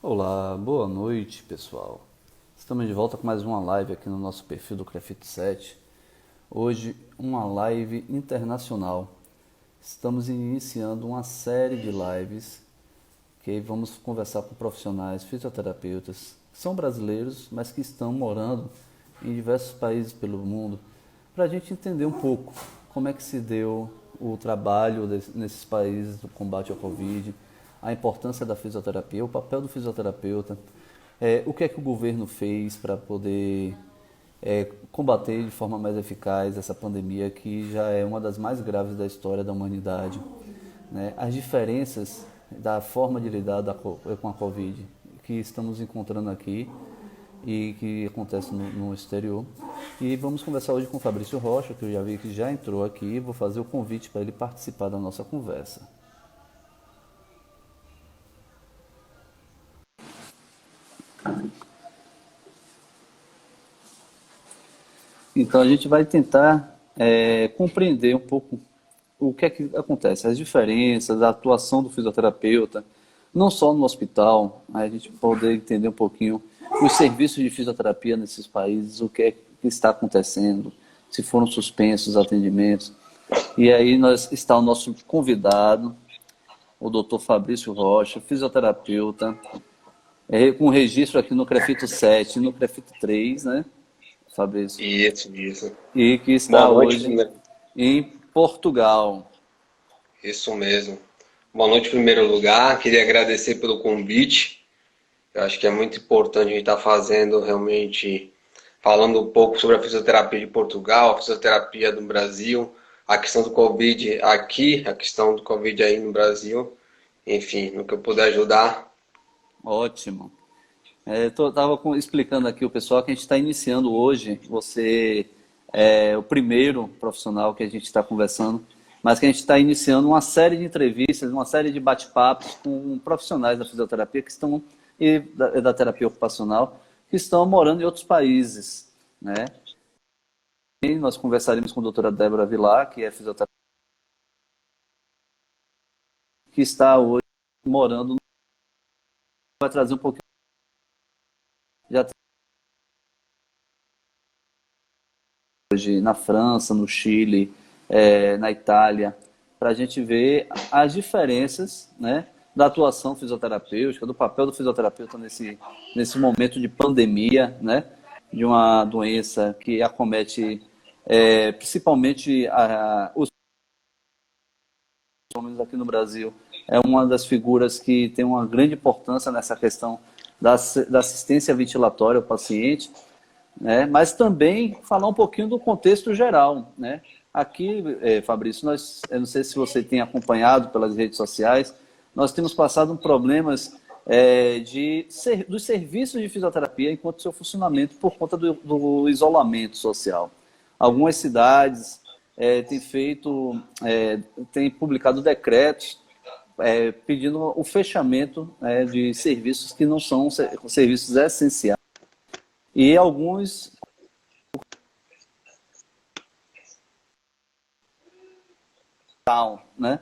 Olá, boa noite pessoal. Estamos de volta com mais uma live aqui no nosso perfil do Crefito 7. Hoje uma live internacional. Estamos iniciando uma série de lives que vamos conversar com profissionais, fisioterapeutas, que são brasileiros, mas que estão morando em diversos países pelo mundo, para a gente entender um pouco como é que se deu o trabalho nesses países do combate ao Covid, a importância da fisioterapia, o papel do fisioterapeuta, o que é que o governo fez para poder combater de forma mais eficaz essa pandemia que já é uma das mais graves da história da humanidade, né? As diferenças da forma de lidar com a Covid que estamos encontrando aqui e que acontece no exterior. E vamos conversar hoje com o Fabrício Rocha, que eu já vi que já entrou aqui, vou fazer o convite para ele participar da nossa conversa. Então a gente vai tentar compreender um pouco o que é que acontece, as diferenças, a atuação do fisioterapeuta, não só no hospital, a gente poder entender um pouquinho os serviços de fisioterapia nesses países, o que é que está acontecendo, se foram suspensos os atendimentos. E aí está o nosso convidado, o Dr. Fabrício Rocha, fisioterapeuta, com registro aqui no Crefito 7 e no Crefito 3, né, Fabrício? Isso. E que Boa está noite, hoje em Portugal. isso mesmo. Boa noite, em primeiro lugar. Queria agradecer pelo convite. Eu acho que é muito importante a gente estar fazendo realmente, falando um pouco sobre a fisioterapia de Portugal, a fisioterapia do Brasil, a questão do Covid aqui, a questão do Covid aí no Brasil. Enfim, no que eu puder ajudar. Ótimo. Estava explicando aqui o pessoal que a gente está iniciando hoje. Você é o primeiro profissional que a gente está conversando, mas que a gente está iniciando uma série de entrevistas, uma série de bate-papos com profissionais da fisioterapia que estão e da terapia ocupacional que estão morando em outros países, né? E nós conversaremos com a doutora Débora Vilar, que é fisioterapeuta, que está hoje morando, vai trazer um pouquinho, já hoje na França, no Chile, na Itália, para a gente ver as diferenças, né, da atuação fisioterapêutica, do papel do fisioterapeuta nesse momento de pandemia, né, de uma doença que acomete principalmente os homens aqui no Brasil. É uma das figuras que tem uma grande importância nessa questão da assistência ventilatória ao paciente, né? Mas também falar um pouquinho do contexto geral, né? Aqui, Fabrício, eu não sei se você tem acompanhado pelas redes sociais, nós temos passado problemas dos serviços de fisioterapia enquanto seu funcionamento por conta do isolamento social. Algumas cidades têm publicado decretos pedindo o fechamento de serviços que não são serviços essenciais. E alguns, né,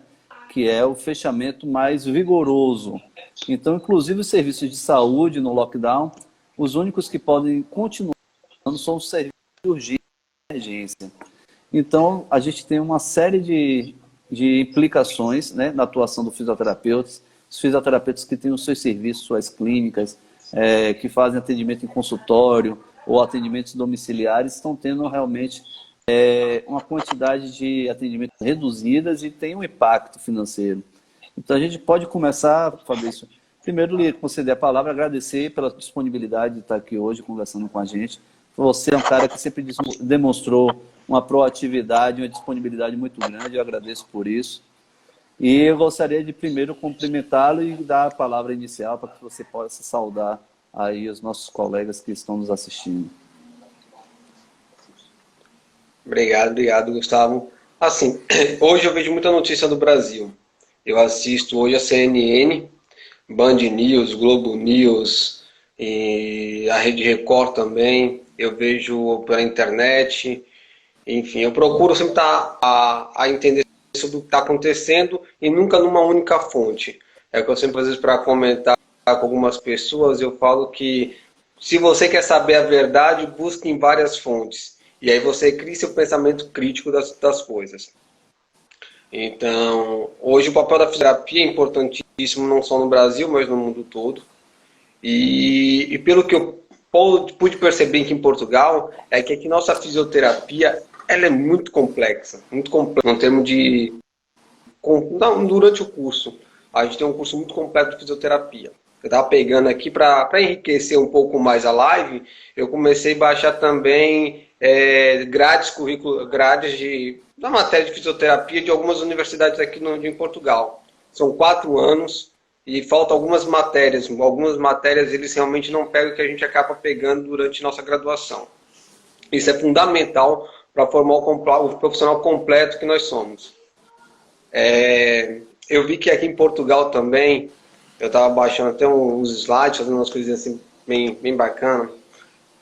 que é o fechamento mais vigoroso. Então, inclusive os serviços de saúde no lockdown, os únicos que podem continuar são os serviços de urgência e emergência. Então, a gente tem uma série de implicações, né, na atuação do fisioterapeuta, os fisioterapeutas que têm os seus serviços, suas clínicas, que fazem atendimento em consultório ou atendimentos domiciliares, estão tendo realmente uma quantidade de atendimentos reduzidas e tem um impacto financeiro. Então a gente pode começar, Fabrício, primeiro lhe conceder a palavra, agradecer pela disponibilidade de estar aqui hoje conversando com a gente. Você é um cara que sempre demonstrou uma proatividade, uma disponibilidade muito grande, eu agradeço por isso. E eu gostaria de primeiro cumprimentá-lo e dar a palavra inicial para que você possa saudar aí os nossos colegas que estão nos assistindo. Obrigado, Gustavo. Assim, hoje eu vejo muita notícia do Brasil. Eu assisto hoje a CNN, Band News, Globo News e a Rede Record também. Eu vejo pela internet. Enfim, eu procuro sempre estar a entender sobre o que está acontecendo e nunca numa única fonte. É o que eu sempre, às vezes, para comentar com algumas pessoas, eu falo que se você quer saber a verdade, busque em várias fontes. E aí você cria seu pensamento crítico das coisas. Então, hoje o papel da fisioterapia é importantíssimo, não só no Brasil, mas no mundo todo. E pelo que eu pude perceber aqui em Portugal, é que aqui nossa fisioterapia ela é muito complexa no termo de... Não, durante o curso. A gente tem um curso muito completo de fisioterapia. Eu estava pegando aqui para enriquecer um pouco mais a live, eu comecei a baixar também grades da matéria de fisioterapia de algumas universidades aqui em Portugal. São 4 anos e faltam algumas matérias. Algumas matérias eles realmente não pegam, que a gente acaba pegando durante nossa graduação. Isso é fundamental para formar o profissional completo que nós somos. Eu vi que aqui em Portugal também, eu estava baixando até uns slides, fazendo umas coisinhas assim bem bacanas.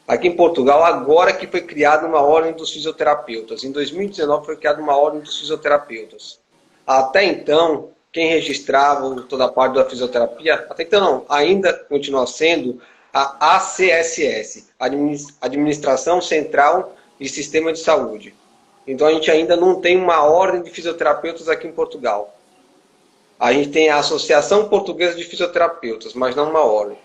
Aqui em Portugal, agora que foi criada uma ordem dos fisioterapeutas. Em 2019 foi criada uma ordem dos fisioterapeutas. Até então, quem registrava toda a parte da fisioterapia, até então não, ainda continua sendo a ACSS, Administração Central de Sistema de Saúde. Então a gente ainda não tem uma ordem de fisioterapeutas aqui em Portugal. A gente tem a Associação Portuguesa de Fisioterapeutas, mas não uma ordem.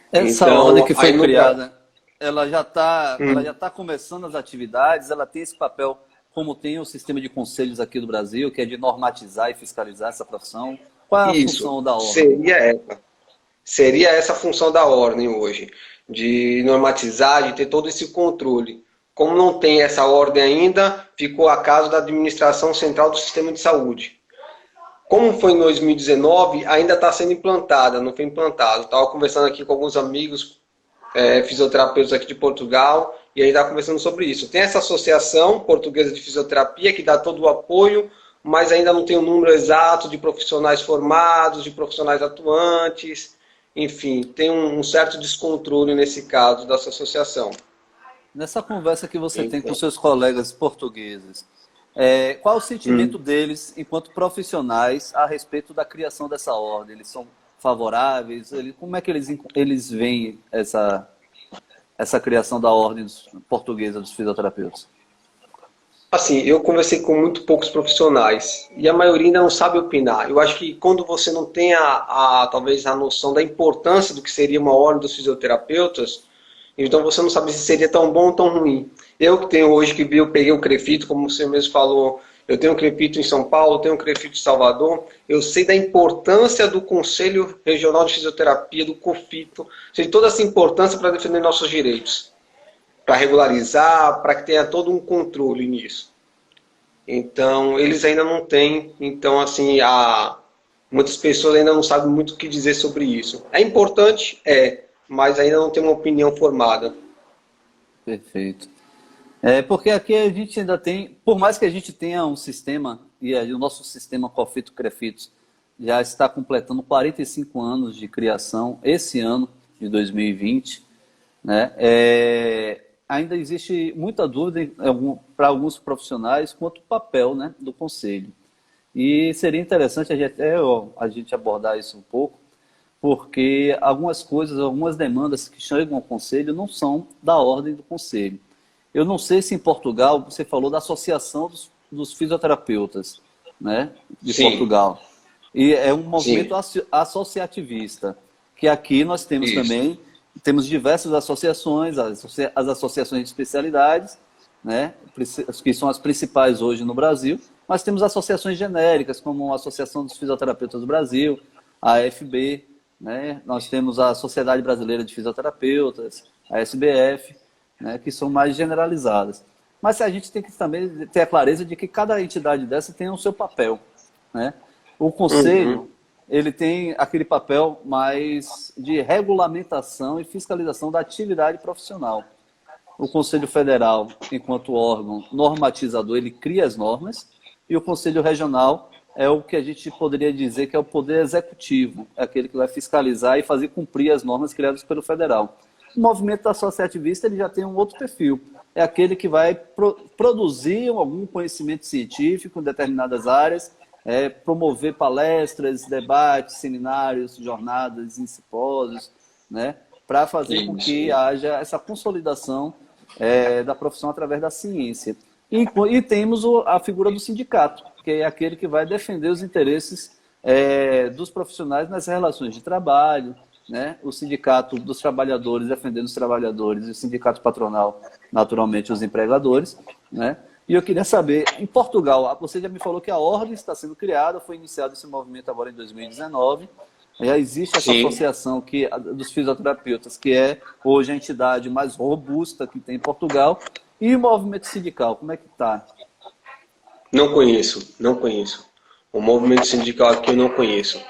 Essa ordem que foi criada, ela já está começando as atividades, ela tem esse papel, como tem o sistema de conselhos aqui do Brasil, que é de normatizar e fiscalizar essa profissão. Qual é a função da ordem? Seria essa a função da ordem hoje, de normatizar, de ter todo esse controle. Como não tem essa ordem ainda, ficou a cargo da Administração Central do Sistema de Saúde. Como foi em 2019, ainda está sendo implantada, não foi implantado. Estava conversando aqui com alguns amigos fisioterapeutas aqui de Portugal e a gente estava conversando sobre isso. Tem essa Associação Portuguesa de Fisioterapia que dá todo o apoio, mas ainda não tem o número exato de profissionais formados, de profissionais atuantes. Enfim, tem um certo descontrole nesse caso dessa associação. Nessa conversa que você tem com seus colegas portugueses, qual o sentimento deles, enquanto profissionais, a respeito da criação dessa ordem? Eles são favoráveis? Como é que eles veem essa criação da ordem portuguesa dos fisioterapeutas? Assim, eu conversei com muito poucos profissionais e a maioria ainda não sabe opinar. Eu acho que quando você não tem talvez a noção da importância do que seria uma ordem dos fisioterapeutas, então você não sabe se seria tão bom ou tão ruim. Eu que tenho hoje, eu peguei o CREFITO, como você mesmo falou, eu tenho um CREFITO em São Paulo, tenho um CREFITO em Salvador, eu sei da importância do Conselho Regional de Fisioterapia, do COFITO, sei de toda essa importância para defender nossos direitos, para regularizar, para que tenha todo um controle nisso. Então, eles ainda não têm, então assim, muitas pessoas ainda não sabem muito o que dizer sobre isso. É importante? Mas ainda não tem uma opinião formada. Perfeito. Porque aqui a gente ainda tem, por mais que a gente tenha um sistema, e o nosso sistema COFITO-CREFITO já está completando 45 anos de criação, esse ano de 2020, né? Ainda existe muita dúvida para alguns profissionais quanto ao papel, né, do Conselho. E seria interessante a gente abordar isso um pouco, porque algumas demandas que chegam ao Conselho não são da ordem do Conselho. Eu não sei se em Portugal, você falou da Associação dos Fisioterapeutas, né, de Sim. Portugal. E é um movimento associativista, que aqui nós temos também, temos diversas associações, as associações de especialidades, né, que são as principais hoje no Brasil, mas temos associações genéricas, como a Associação dos Fisioterapeutas do Brasil, a AFB, né, nós temos a Sociedade Brasileira de Fisioterapeutas, a SBF, né, que são mais generalizadas. Mas a gente tem que também ter a clareza de que cada entidade dessa tem o seu papel, né? O Conselho, ele tem aquele papel mais de regulamentação e fiscalização da atividade profissional. O Conselho Federal, enquanto órgão normatizador, ele cria as normas, e o Conselho Regional é o que a gente poderia dizer que é o poder executivo, é aquele que vai fiscalizar e fazer cumprir as normas criadas pelo federal. O movimento associativista ele já tem um outro perfil, é aquele que vai produzir algum conhecimento científico em determinadas áreas, promover palestras, debates, seminários, jornadas, simpósios, né? Para fazer com que haja essa consolidação da profissão através da ciência. E temos a figura do sindicato, que é aquele que vai defender os interesses dos profissionais nas relações de trabalho, né? O sindicato dos trabalhadores defendendo os trabalhadores e o sindicato patronal, naturalmente, os empregadores, né? E eu queria saber, em Portugal, você já me falou que a ordem está sendo criada, foi iniciado esse movimento agora em 2019, já existe essa associação dos fisioterapeutas, que é hoje a entidade mais robusta que tem em Portugal, e o movimento sindical, como é que está? Não conheço. O movimento sindical aqui eu não conheço.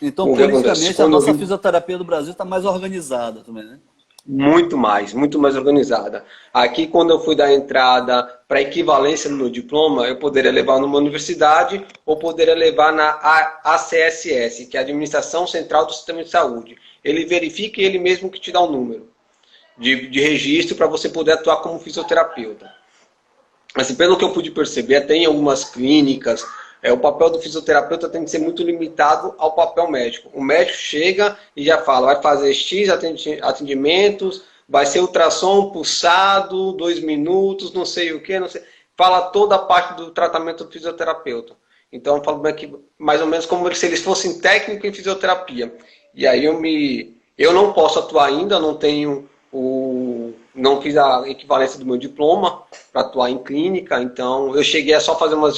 Então, politicamente, a nossa fisioterapia do Brasil está mais organizada também, né? Muito mais organizada. Aqui, quando eu fui dar entrada para equivalência no meu diploma, eu poderia levar numa universidade ou poderia levar na ACSS, que é a Administração Central do Sistema de Saúde. Ele verifica e ele mesmo que te dá um número de registro para você poder atuar como fisioterapeuta. Assim, pelo que eu pude perceber, até em algumas clínicas, o papel do fisioterapeuta tem que ser muito limitado ao papel médico. O médico chega e já fala, vai fazer X atendimentos, vai ser ultrassom pulsado, 2 minutos, não sei o que, não sei. Fala toda a parte do tratamento do fisioterapeuta. Então, eu falo mais ou menos como se eles fossem técnicos em fisioterapia. E aí eu não posso atuar ainda, não fiz a equivalência do meu diploma para atuar em clínica, então eu cheguei a só fazer uma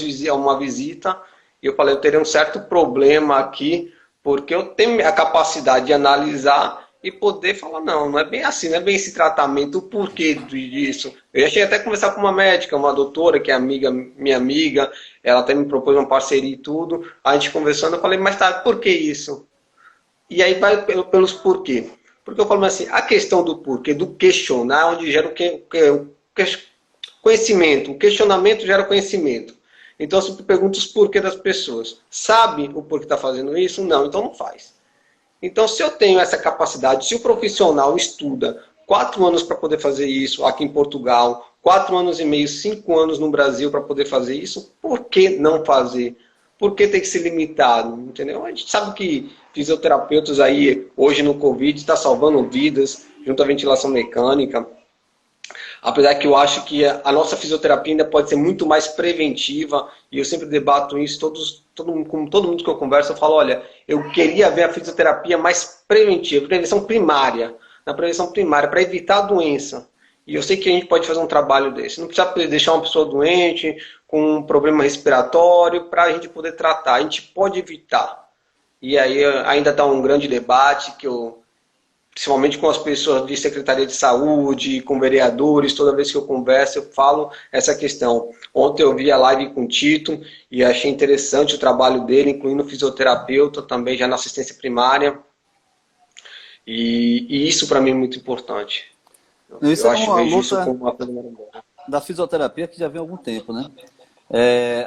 visita e eu falei, eu teria um certo problema aqui, porque eu tenho a capacidade de analisar e poder falar, não é bem assim, não é bem esse tratamento, o porquê disso. Eu já cheguei até a conversar com uma médica, uma doutora, que é minha amiga, ela até me propôs uma parceria e tudo, a gente conversando, eu falei, mas tá, por que isso? E aí vai pelos porquê. Porque eu falo assim, a questão do porquê, do questionar, onde gera o conhecimento. O questionamento gera conhecimento. Então, se tu pergunta os porquês das pessoas, sabe o porquê está fazendo isso? Não, então não faz. Então, se eu tenho essa capacidade, se o profissional estuda 4 anos para poder fazer isso aqui em Portugal, 4 anos e meio, 5 anos no Brasil para poder fazer isso, por que não fazer? Por que tem que ser limitado? Entendeu? A gente sabe que fisioterapeutas aí, hoje no Covid, está salvando vidas, junto à ventilação mecânica. Apesar que eu acho que a nossa fisioterapia ainda pode ser muito mais preventiva, e eu sempre debato isso, com todo mundo que eu converso, eu falo, olha, eu queria ver a fisioterapia mais preventiva, prevenção primária, na prevenção primária, para evitar a doença. E eu sei que a gente pode fazer um trabalho desse. Não precisa deixar uma pessoa doente, com um problema respiratório, para a gente poder tratar. A gente pode evitar. E aí ainda está um grande debate, principalmente com as pessoas de Secretaria de Saúde, com vereadores, toda vez que eu converso, eu falo essa questão. Ontem eu vi a live com o Tito e achei interessante o trabalho dele, incluindo o fisioterapeuta, também já na assistência primária. E isso para mim é muito importante. Isso é uma luta da fisioterapia que já vem há algum tempo, né?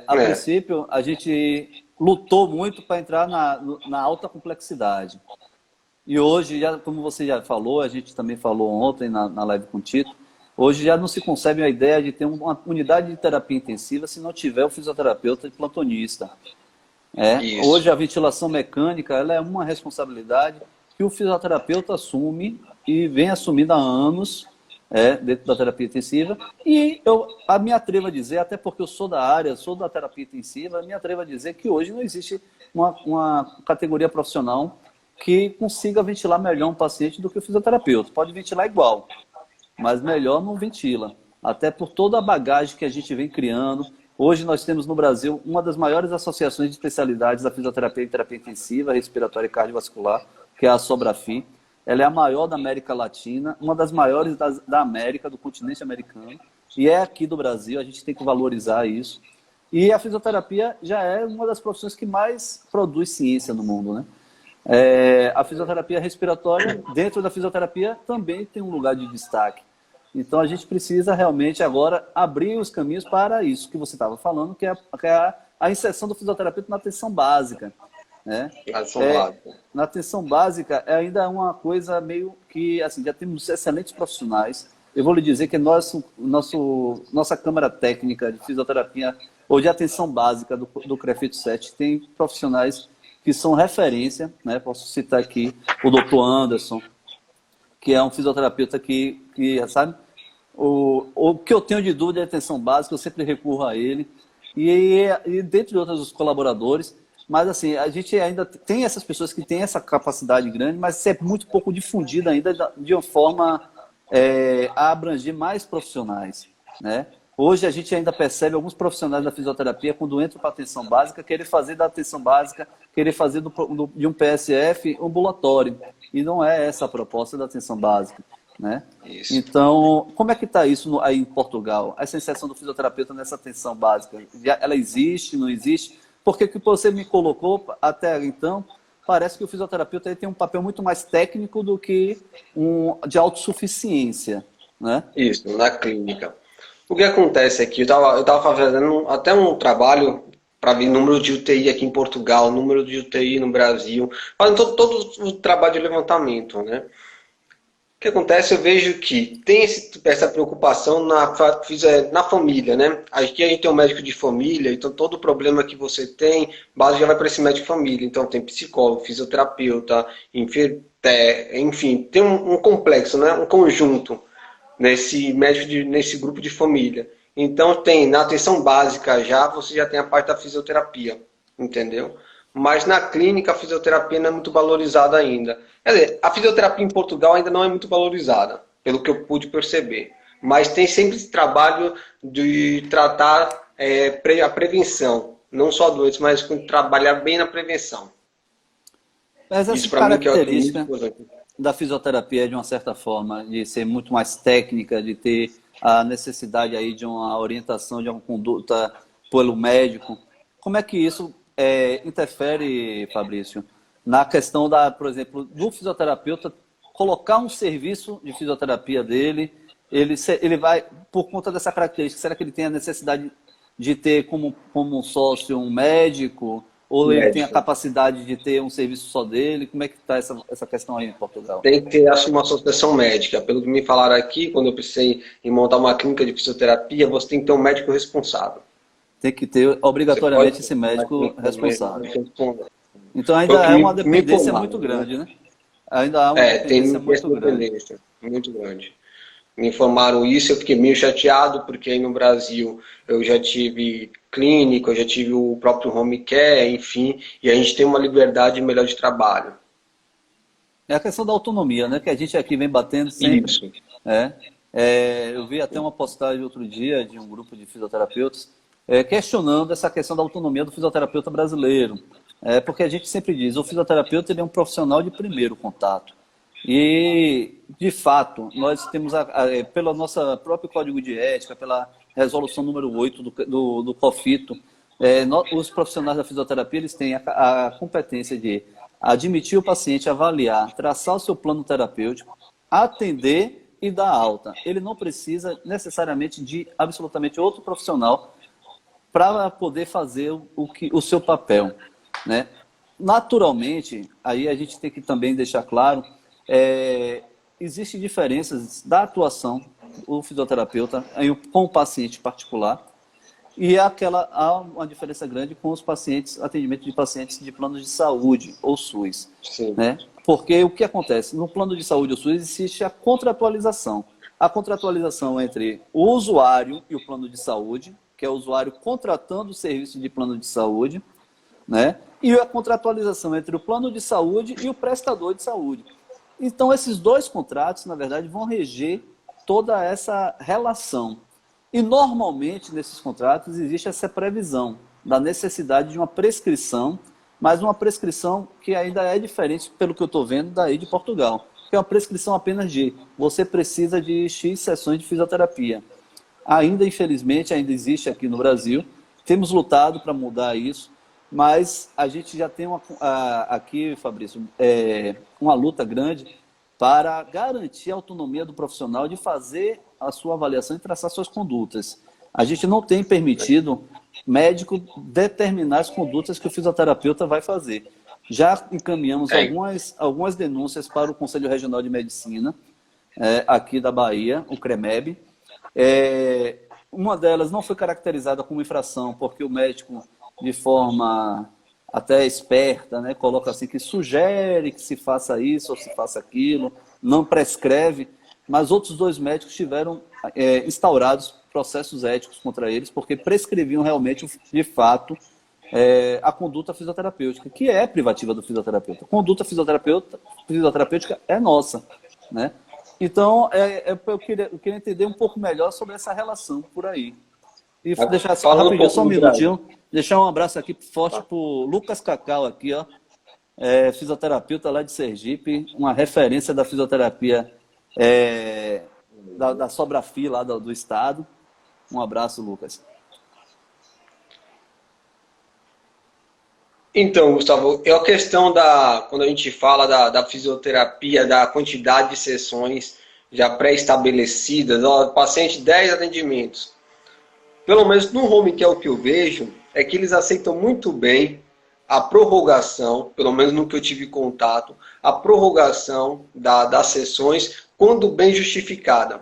A princípio, a gente lutou muito para entrar na alta complexidade. E hoje, como você já falou, a gente também falou ontem na live com o Tito, hoje já não se concebe a ideia de ter uma unidade de terapia intensiva se não tiver o fisioterapeuta e plantonista. Hoje a ventilação mecânica ela é uma responsabilidade que o fisioterapeuta assume e vem assumindo há anos dentro da terapia intensiva. E eu me atrevo a dizer, até porque eu sou da área, sou da terapia intensiva, me atrevo a dizer que hoje não existe uma categoria profissional que consiga ventilar melhor um paciente do que o fisioterapeuta. Pode ventilar igual, mas melhor não ventila. Até por toda a bagagem que a gente vem criando. Hoje nós temos no Brasil uma das maiores associações de especialidades da fisioterapia e terapia intensiva, respiratória e cardiovascular, que é a Sobrafi. Ela é a maior da América Latina, uma das maiores da América, do continente americano. E é aqui do Brasil, a gente tem que valorizar isso. E a fisioterapia já é uma das profissões que mais produz ciência no mundo, né? A fisioterapia respiratória, dentro da fisioterapia, também tem um lugar de destaque. Então, a gente precisa realmente agora abrir os caminhos para isso que você estava falando, que é a inserção do fisioterapeuta na atenção básica. Né? Na atenção básica, ainda é uma coisa meio que, assim, já temos excelentes profissionais. Eu vou lhe dizer que nossa Câmara Técnica de Fisioterapia ou de atenção básica do CREFIT 7, tem profissionais que são referência, né? Posso citar aqui o Dr. Anderson, que é um fisioterapeuta que sabe, o que eu tenho de dúvida de atenção básica, eu sempre recorro a ele, e dentre outros colaboradores, mas assim, a gente ainda tem essas pessoas que têm essa capacidade grande, mas isso é muito pouco difundida ainda de uma forma a abranger mais profissionais, né? Hoje a gente ainda percebe alguns profissionais da fisioterapia, quando entram para a atenção básica, querer fazer da atenção básica, querer fazer de um PSF ambulatório. E não é essa a proposta da atenção básica, né? Isso. Então, como é que está isso aí em Portugal? Essa inserção do fisioterapeuta nessa atenção básica, ela existe, não existe? Porque o que você me colocou até então, parece que o fisioterapeuta tem um papel muito mais técnico do que de autossuficiência, né? Isso, na clínica. O que acontece aqui, eu tava fazendo até um trabalho para ver número de UTI aqui em Portugal, número de UTI no Brasil, fazendo todo o trabalho de levantamento, né? O que acontece, eu vejo que tem essa preocupação na família, né? Aqui a gente tem um médico de família, então todo problema que você tem, base já vai para esse médico de família. Então tem psicólogo, fisioterapeuta, enfim, tem um complexo, né? Um conjunto nesse grupo de família. Então tem na atenção básica você já tem a parte da fisioterapia, entendeu? Mas na clínica a fisioterapia não é muito valorizada ainda. Quer dizer, a fisioterapia em Portugal ainda não é muito valorizada, pelo que eu pude perceber. Mas tem sempre esse trabalho de tratar a prevenção, não só doenças, mas trabalhar bem na prevenção. Mas essa Isso para mim que é muito característica importante. da fisioterapia, de uma certa forma, de ser muito mais técnica, de ter a necessidade aí de uma orientação, de uma conduta pelo médico. Como é que isso interfere, Fabrício, na questão por exemplo, do fisioterapeuta colocar um serviço de fisioterapia dele, ele vai, por conta dessa característica, será que ele tem a necessidade de ter como sócio um médico? Ou ele tem a capacidade de ter um serviço só dele? Como é que está essa questão aí em Portugal? Tem que ter uma associação médica. Pelo que me falaram aqui, quando eu precisei em montar uma clínica de fisioterapia, você tem que ter um médico responsável. Tem que ter obrigatoriamente esse médico responsável. Então ainda é uma dependência muito grande, né? Ainda há uma dependência muito grande. Muito grande. Me informaram isso, eu fiquei meio chateado, porque aí no Brasil eu já tive clínico, eu já tive o próprio home care, enfim, e a gente tem uma liberdade melhor de trabalho. É a questão da autonomia, né? Que a gente aqui vem batendo sempre. Isso. Eu vi até uma postagem outro dia de um grupo de fisioterapeutas questionando essa questão da autonomia do fisioterapeuta brasileiro. Porque a gente sempre diz, o fisioterapeuta ele é um profissional de primeiro contato. E, de fato, nós temos, pelo nosso próprio Código de Ética, pela resolução número 8 do COFITO, os profissionais da fisioterapia eles têm a competência de admitir o paciente, avaliar, traçar o seu plano terapêutico, atender e dar alta. Ele não precisa necessariamente de absolutamente outro profissional para poder fazer o seu papel, né? Naturalmente, aí a gente tem que também deixar claro, existem diferenças da atuação do fisioterapeuta com o paciente particular e há uma diferença grande com os pacientes, atendimento de pacientes de planos de saúde ou SUS. Sim. Né? Porque o que acontece? No plano de saúde ou SUS existe a contratualização. A contratualização entre o usuário e o plano de saúde, que é o usuário contratando o serviço de plano de saúde, né? E a contratualização entre o plano de saúde e o prestador de saúde. Então, esses dois contratos, na verdade, vão reger toda essa relação. E, normalmente, nesses contratos, existe essa previsão da necessidade de uma prescrição, mas uma prescrição que ainda é diferente, pelo que eu estou vendo, daí de Portugal, que é uma prescrição apenas de você precisa de X sessões de fisioterapia. Ainda, infelizmente, ainda existe aqui no Brasil. Temos lutado para mudar isso, mas a gente já tem aqui, Fabrício, uma luta grande para garantir a autonomia do profissional de fazer a sua avaliação e traçar suas condutas. A gente não tem permitido médico determinar as condutas que o fisioterapeuta vai fazer. Já encaminhamos algumas denúncias para o Conselho Regional de Medicina, aqui da Bahia, o CREMEB, uma delas não foi caracterizada como infração, porque o médico, de forma até esperta, né, coloca assim que sugere que se faça isso ou se faça aquilo, não prescreve, mas outros dois médicos tiveram instaurados processos éticos contra eles, porque prescreviam realmente, de fato, a conduta fisioterapêutica, que é privativa do fisioterapeuta. A conduta fisioterapêutica é nossa, né? Então, eu queria entender um pouco melhor sobre essa relação por aí. E deixar só Falando um rapidinho, pouco só um do Brasil. minutinho, deixar um abraço aqui forte para o Lucas Cacau aqui, ó, fisioterapeuta lá de Sergipe, uma referência da fisioterapia da Sobrafi lá do estado. Um abraço, Lucas. Então, Gustavo, é a questão quando a gente fala da fisioterapia, da quantidade de sessões já pré-estabelecidas, ó, paciente 10 atendimentos. Pelo menos no home care, o que eu vejo é que eles aceitam muito bem a prorrogação, pelo menos no que eu tive contato, a prorrogação das sessões quando bem justificada.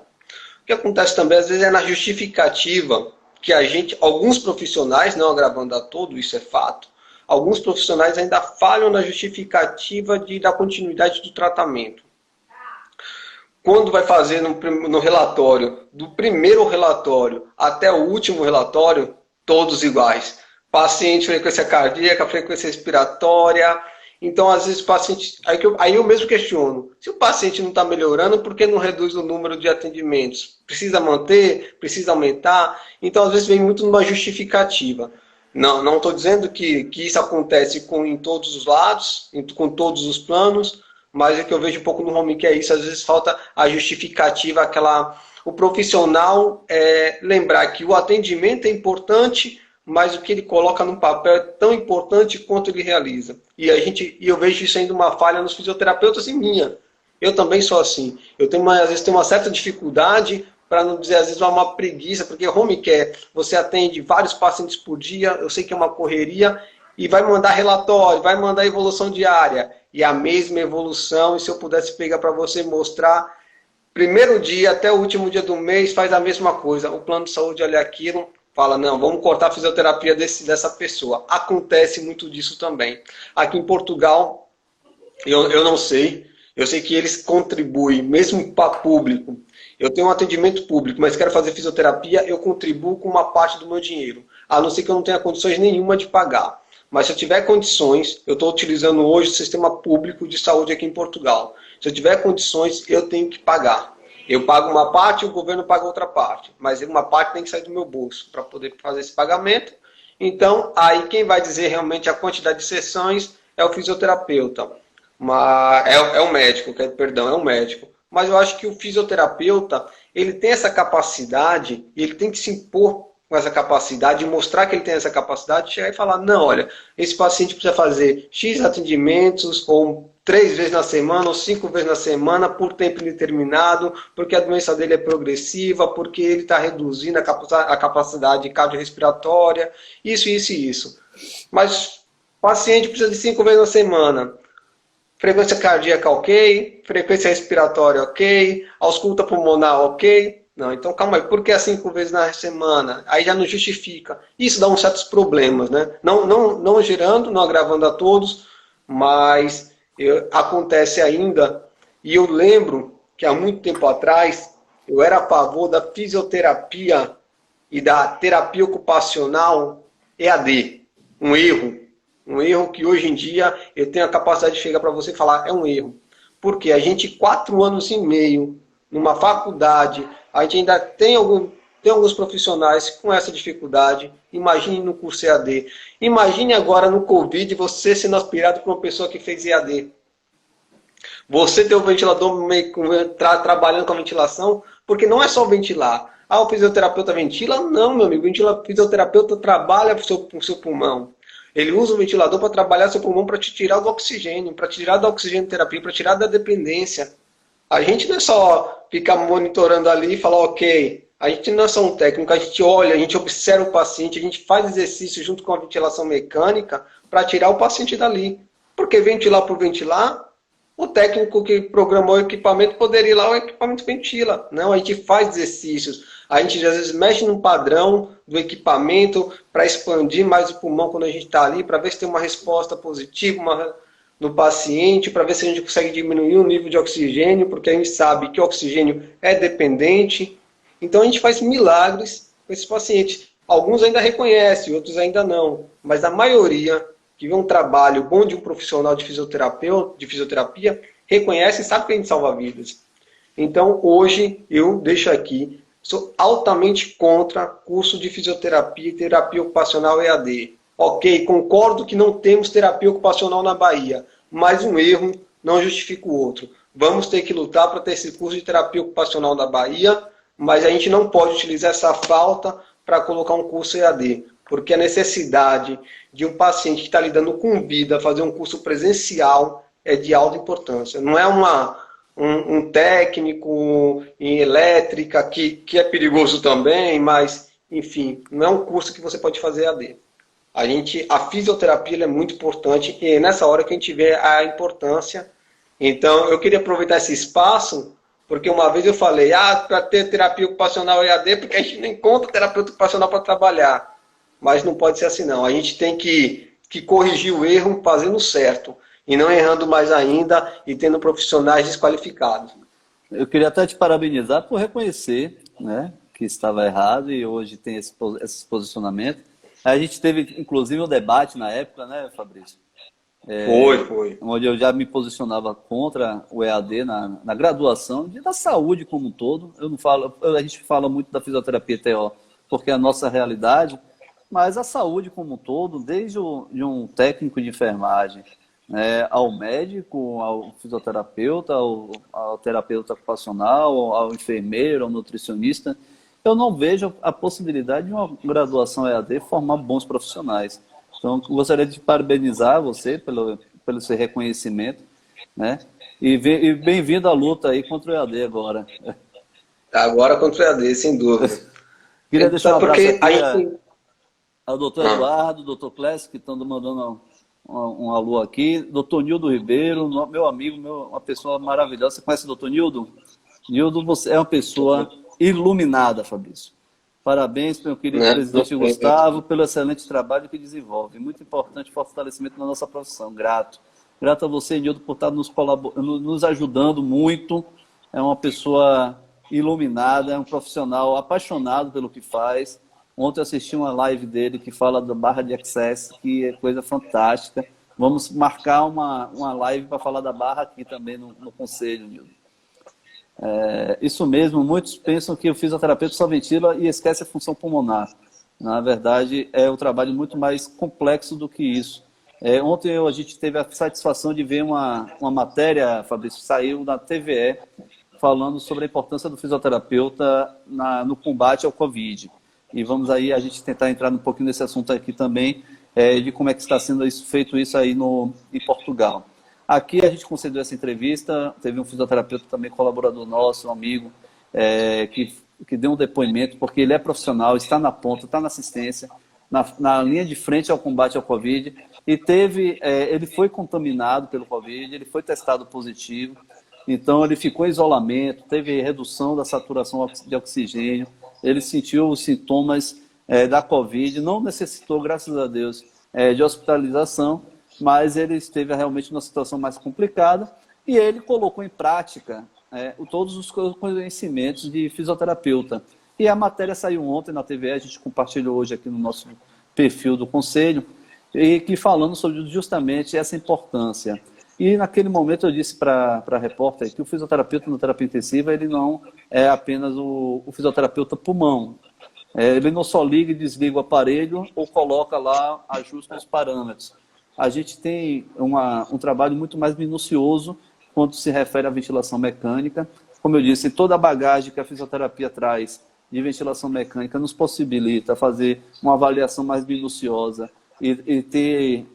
O que acontece também, às vezes, é na justificativa que alguns profissionais, não agravando a todo, isso é fato, alguns profissionais ainda falham na justificativa da continuidade do tratamento. Quando vai fazer no relatório, do primeiro relatório até o último relatório, todos iguais. Paciente, frequência cardíaca, frequência respiratória. Então, às vezes, o paciente. Aí eu mesmo questiono: se o paciente não está melhorando, por que não reduz o número de atendimentos? Precisa manter? Precisa aumentar? Então, às vezes, vem muito numa justificativa. Não estou dizendo que isso acontece em todos os lados, com todos os planos, mas é que eu vejo um pouco no home care isso, às vezes falta a justificativa, o profissional lembrar que o atendimento é importante, mas o que ele coloca no papel é tão importante quanto ele realiza. E eu vejo isso ainda uma falha nos fisioterapeutas e minha. Eu também sou assim. Às vezes tenho uma certa dificuldade, para não dizer às vezes uma preguiça, porque home care, você atende vários pacientes por dia, eu sei que é uma correria, e vai mandar relatório, vai mandar evolução diária, e a mesma evolução, e se eu pudesse pegar para você mostrar, primeiro dia até o último dia do mês, faz a mesma coisa, o plano de saúde olha aquilo, fala, não, vamos cortar a fisioterapia dessa pessoa. Acontece muito disso também. Aqui em Portugal, eu não sei, eu sei que eles contribuem, mesmo para público. Eu tenho um atendimento público, mas quero fazer fisioterapia, eu contribuo com uma parte do meu dinheiro. A não ser que eu não tenha condições nenhuma de pagar. Mas se eu tiver condições, eu estou utilizando hoje o sistema público de saúde aqui em Portugal. Se eu tiver condições, eu tenho que pagar. Eu pago uma parte e o governo paga outra parte. Mas uma parte tem que sair do meu bolso para poder fazer esse pagamento. Então, aí quem vai dizer realmente a quantidade de sessões é o fisioterapeuta. É o médico, perdão, é o médico. Mas eu acho que o fisioterapeuta, ele tem essa capacidade, e ele tem que se impor com essa capacidade, mostrar que ele tem essa capacidade, chegar e falar, não, olha, esse paciente precisa fazer X atendimentos, ou 3 vezes na semana, ou 5 vezes na semana, por tempo indeterminado, porque a doença dele é progressiva, porque ele está reduzindo a capacidade cardiorrespiratória, isso, isso e isso. Mas o paciente precisa de 5 vezes na semana. Frequência cardíaca ok, frequência respiratória ok, ausculta pulmonar ok. Não, então calma aí, por que 5 vezes na semana? Aí já não justifica. Isso dá uns certos problemas, né? Não gerando, não agravando a todos, mas acontece ainda. E eu lembro que há muito tempo atrás, eu era a favor da fisioterapia e da terapia ocupacional EAD. Um erro. Um erro que hoje em dia eu tenho a capacidade de chegar para você e falar, é um erro. Porque a gente, 4 anos e meio, numa faculdade, a gente ainda tem alguns profissionais com essa dificuldade. Imagine no curso EAD. Imagine agora no Covid você sendo aspirado por uma pessoa que fez EAD. Você ter o ventilador trabalhando com a ventilação, porque não é só ventilar. Ah, o fisioterapeuta ventila? Não, meu amigo. O fisioterapeuta trabalha com o seu pulmão. Ele usa o ventilador para trabalhar seu pulmão, para te tirar do oxigênio, para te tirar da oxigenoterapia, para tirar da dependência. A gente não é só ficar monitorando ali e falar, ok, a gente não é só um técnico, a gente olha, a gente observa o paciente, a gente faz exercício junto com a ventilação mecânica para tirar o paciente dali. Porque ventilar por ventilar, o técnico que programou o equipamento poderia ir lá, o equipamento ventila. Não, a gente faz exercícios. A gente às vezes mexe no padrão do equipamento para expandir mais o pulmão quando a gente está ali, para ver se tem uma resposta positiva no paciente, para ver se a gente consegue diminuir o nível de oxigênio, porque a gente sabe que o oxigênio é dependente. Então a gente faz milagres com esses pacientes. Alguns ainda reconhecem, outros ainda não. Mas a maioria que vê um trabalho bom de um profissional de fisioterapia, reconhece e sabe que a gente salva vidas. Então, hoje, eu deixo aqui, sou altamente contra curso de fisioterapia e terapia ocupacional EAD. Ok, concordo que não temos terapia ocupacional na Bahia, mas um erro não justifica o outro. Vamos ter que lutar para ter esse curso de terapia ocupacional na Bahia, mas a gente não pode utilizar essa falta para colocar um curso EAD, porque a necessidade de um paciente que está lidando com vida fazer um curso presencial é de alta importância. Não é um técnico em elétrica, que é perigoso também, mas, enfim, não é um curso que você pode fazer EAD. A fisioterapia é muito importante e é nessa hora que a gente vê a importância. Então, eu queria aproveitar esse espaço, porque uma vez eu falei, para ter terapia ocupacional EAD, porque a gente não encontra terapeuta ocupacional para trabalhar. Mas não pode ser assim, não. A gente tem que corrigir o erro fazendo certo, e não errando mais ainda e tendo profissionais desqualificados. Eu queria até te parabenizar por reconhecer, né, que estava errado e hoje tem esse posicionamento. A gente teve, inclusive, um debate na época, né, Fabrício? Foi. Onde eu já me posicionava contra o EAD na graduação, da saúde como um todo. Eu não falo, a gente fala muito da fisioterapia TO, porque é a nossa realidade, mas a saúde como um todo, desde de um técnico de enfermagem, ao médico, ao fisioterapeuta, ao terapeuta ocupacional, ao enfermeiro, ao nutricionista, eu não vejo a possibilidade de uma graduação EAD formar bons profissionais. Então, gostaria de parabenizar você pelo seu reconhecimento, né? E bem-vindo à luta aí contra o EAD agora. Agora contra o EAD, sem dúvida. Queria deixar um abraço aqui gente... ao doutor Eduardo, doutor Clécio, que estão mandando um alô aqui, doutor Nildo Ribeiro, meu amigo, uma pessoa maravilhosa. Você conhece o doutor Nildo? Nildo, você é uma pessoa iluminada, Fabrício. Parabéns, meu querido presidente Gustavo, pelo excelente trabalho que desenvolve. Muito importante o fortalecimento da nossa profissão. Grato. Grato a você, Nildo, por estar nos ajudando muito. É uma pessoa iluminada, é um profissional apaixonado pelo que faz. Ontem eu assisti uma live dele que fala da barra de access, que é coisa fantástica. Vamos marcar uma live para falar da barra aqui também no Conselho, Nildo. Isso mesmo, muitos pensam que o fisioterapeuta só ventila e esquece a função pulmonar. Na verdade, é um trabalho muito mais complexo do que isso. Ontem a gente teve a satisfação de ver uma matéria, Fabrício, saiu na TVE, falando sobre a importância do fisioterapeuta no combate ao Covid. E vamos aí a gente tentar entrar um pouquinho nesse assunto aqui também, de como é que está sendo feito isso aí em Portugal. Aqui a gente concedeu essa entrevista, teve um fisioterapeuta também, colaborador nosso, um amigo, que deu um depoimento, porque ele é profissional, está na ponta, está na assistência, na linha de frente ao combate ao Covid, e ele foi contaminado pelo Covid, ele foi testado positivo, então ele ficou em isolamento, teve redução da saturação de oxigênio, ele sentiu os sintomas da Covid, não necessitou, graças a Deus, de hospitalização, mas ele esteve realmente numa situação mais complicada e ele colocou em prática todos os conhecimentos de fisioterapeuta. E a matéria saiu ontem na TVE, a gente compartilhou hoje aqui no nosso perfil do Conselho, e que falando sobre justamente essa importância. E naquele momento eu disse para a repórter que o fisioterapeuta na terapia intensiva ele não é apenas o fisioterapeuta pulmão. Ele não só liga e desliga o aparelho ou coloca lá, ajusta os parâmetros. A gente tem um trabalho muito mais minucioso quando se refere à ventilação mecânica. Como eu disse, toda a bagagem que a fisioterapia traz de ventilação mecânica nos possibilita fazer uma avaliação mais minuciosa e ter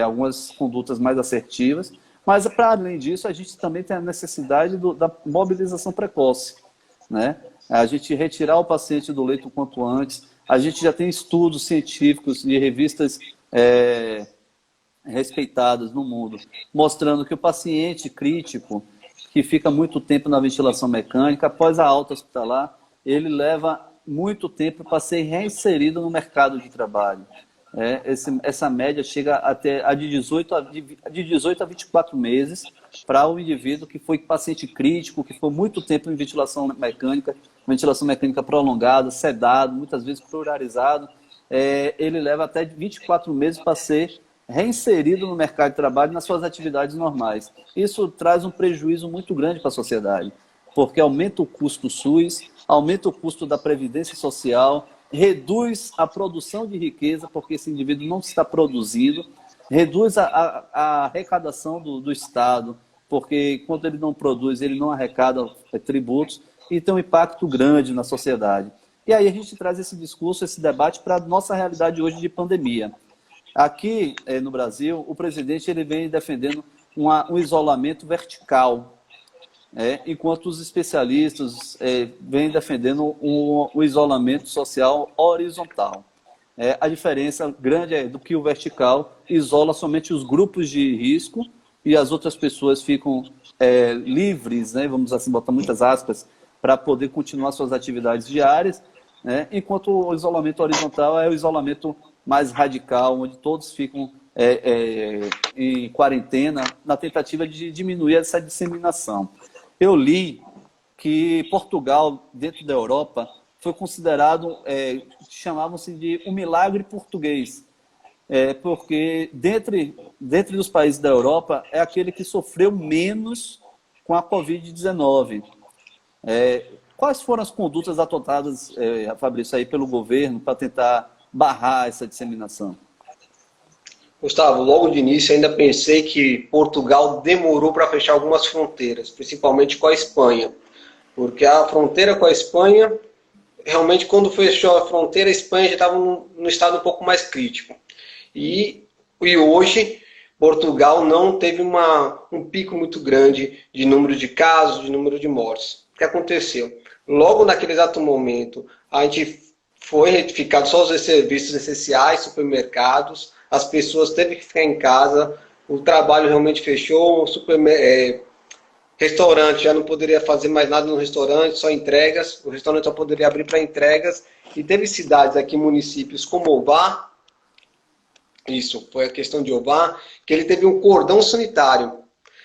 algumas condutas mais assertivas. Mas, para além disso, a gente também tem a necessidade da mobilização precoce, né? A gente retirar o paciente do leito o quanto antes. A gente já tem estudos científicos de revistas respeitadas no mundo, mostrando que o paciente crítico, que fica muito tempo na ventilação mecânica, após a alta hospitalar, ele leva muito tempo para ser reinserido no mercado de trabalho. Essa média chega até de 18 a 24 meses para um indivíduo que foi paciente crítico, que foi muito tempo em ventilação mecânica prolongada, sedado, muitas vezes pluralizado. Ele leva até 24 meses para ser reinserido no mercado de trabalho nas suas atividades normais. Isso traz um prejuízo muito grande para a sociedade, porque aumenta o custo do SUS, aumenta o custo da Previdência Social, reduz a produção de riqueza, porque esse indivíduo não está produzindo, reduz a arrecadação do Estado, porque quando ele não produz, ele não arrecada tributos, e tem um impacto grande na sociedade. E aí a gente traz esse discurso, esse debate para a nossa realidade hoje de pandemia. Aqui no Brasil, o presidente ele vem defendendo um isolamento vertical, enquanto os especialistas vêm defendendo o isolamento social horizontal. A diferença grande é do que o vertical isola somente os grupos de risco e as outras pessoas ficam livres, vamos assim botar muitas aspas, para poder continuar suas atividades diárias, enquanto o isolamento horizontal é o isolamento mais radical, onde todos ficam em quarentena, na tentativa de diminuir essa disseminação. Eu li que Portugal, dentro da Europa, foi considerado, chamavam-se de um milagre português, porque dentre dos países da Europa é aquele que sofreu menos com a Covid-19. Quais foram as condutas adotadas, Fabrício, aí pelo governo para tentar barrar essa disseminação? Gustavo, logo de início ainda pensei que Portugal demorou para fechar algumas fronteiras, principalmente com a Espanha, porque a fronteira com a Espanha, realmente quando fechou a fronteira, a Espanha já estava num estado um pouco mais crítico. E hoje, Portugal não teve um pico muito grande de número de casos, de número de mortes. O que aconteceu? Logo naquele exato momento, a gente foi retificado só os serviços essenciais, supermercados, as pessoas teve que ficar em casa, o trabalho realmente fechou, restaurante já não poderia fazer mais nada no restaurante, só entregas, o restaurante só poderia abrir para entregas, e teve cidades aqui, municípios como Ovar, isso foi a questão de Ovar, que ele teve um cordão sanitário,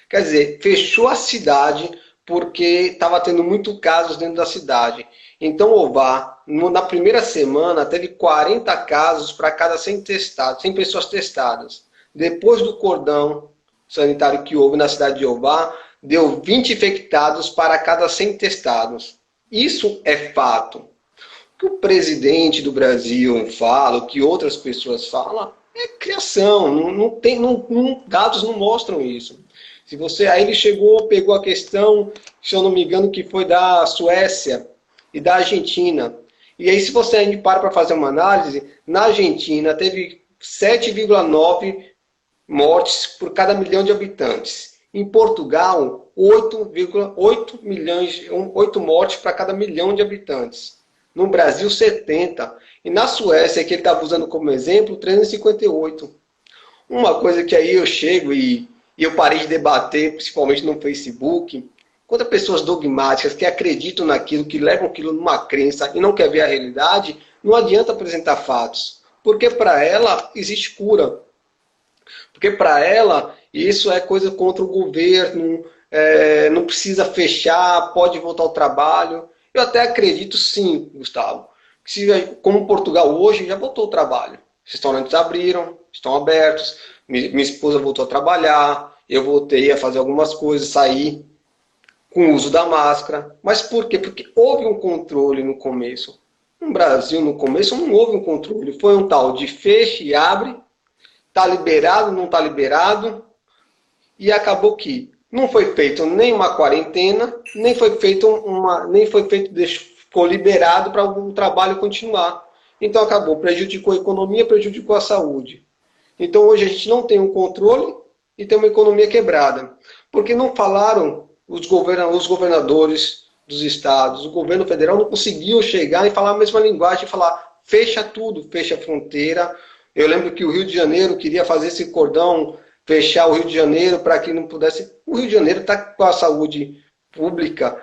quer dizer, fechou a cidade porque estava tendo muito casos dentro da cidade. Então, Ovar, na primeira semana, teve 40 casos para cada 100 testados, 100 pessoas testadas. Depois do cordão sanitário que houve na cidade de Ovar, deu 20 infectados para cada 100 testados. Isso é fato. O que o presidente do Brasil fala, o que outras pessoas falam, é criação. Dados não mostram isso. Aí ele pegou a questão, se eu não me engano, que foi da Suécia e da Argentina. E aí, se você ainda para fazer uma análise, na Argentina teve 7,9 mortes por cada milhão de habitantes. Em Portugal, 8 mortes para cada milhão de habitantes. No Brasil, 70. E na Suécia, que ele estava usando como exemplo, 358. Uma coisa que aí eu chego e eu parei de debater, principalmente no Facebook, quando pessoas dogmáticas que acreditam naquilo, que levam aquilo numa crença e não quer ver a realidade, não adianta apresentar fatos. Porque para ela existe cura. Porque para ela isso é coisa contra o governo, não precisa fechar, pode voltar ao trabalho. Eu até acredito sim, Gustavo, que como Portugal hoje já voltou ao trabalho. Os restaurantes abriram, estão abertos, minha esposa voltou a trabalhar, eu voltei a fazer algumas coisas, sair com o uso da máscara. Mas por quê? Porque houve um controle no começo. No Brasil, no começo, não houve um controle. Foi um tal de feche e abre, está liberado, não está liberado, e acabou que não foi feito nem uma quarentena, ficou liberado para o trabalho continuar. Então acabou, prejudicou a economia, prejudicou a saúde. Então hoje a gente não tem um controle e tem uma economia quebrada. Porque não falaram os governadores dos estados, o governo federal não conseguiu chegar e falar a mesma linguagem, falar fecha tudo, fecha a fronteira. Eu lembro que o Rio de Janeiro queria fazer esse cordão, fechar o Rio de Janeiro para que não pudesse... O Rio de Janeiro está com a saúde pública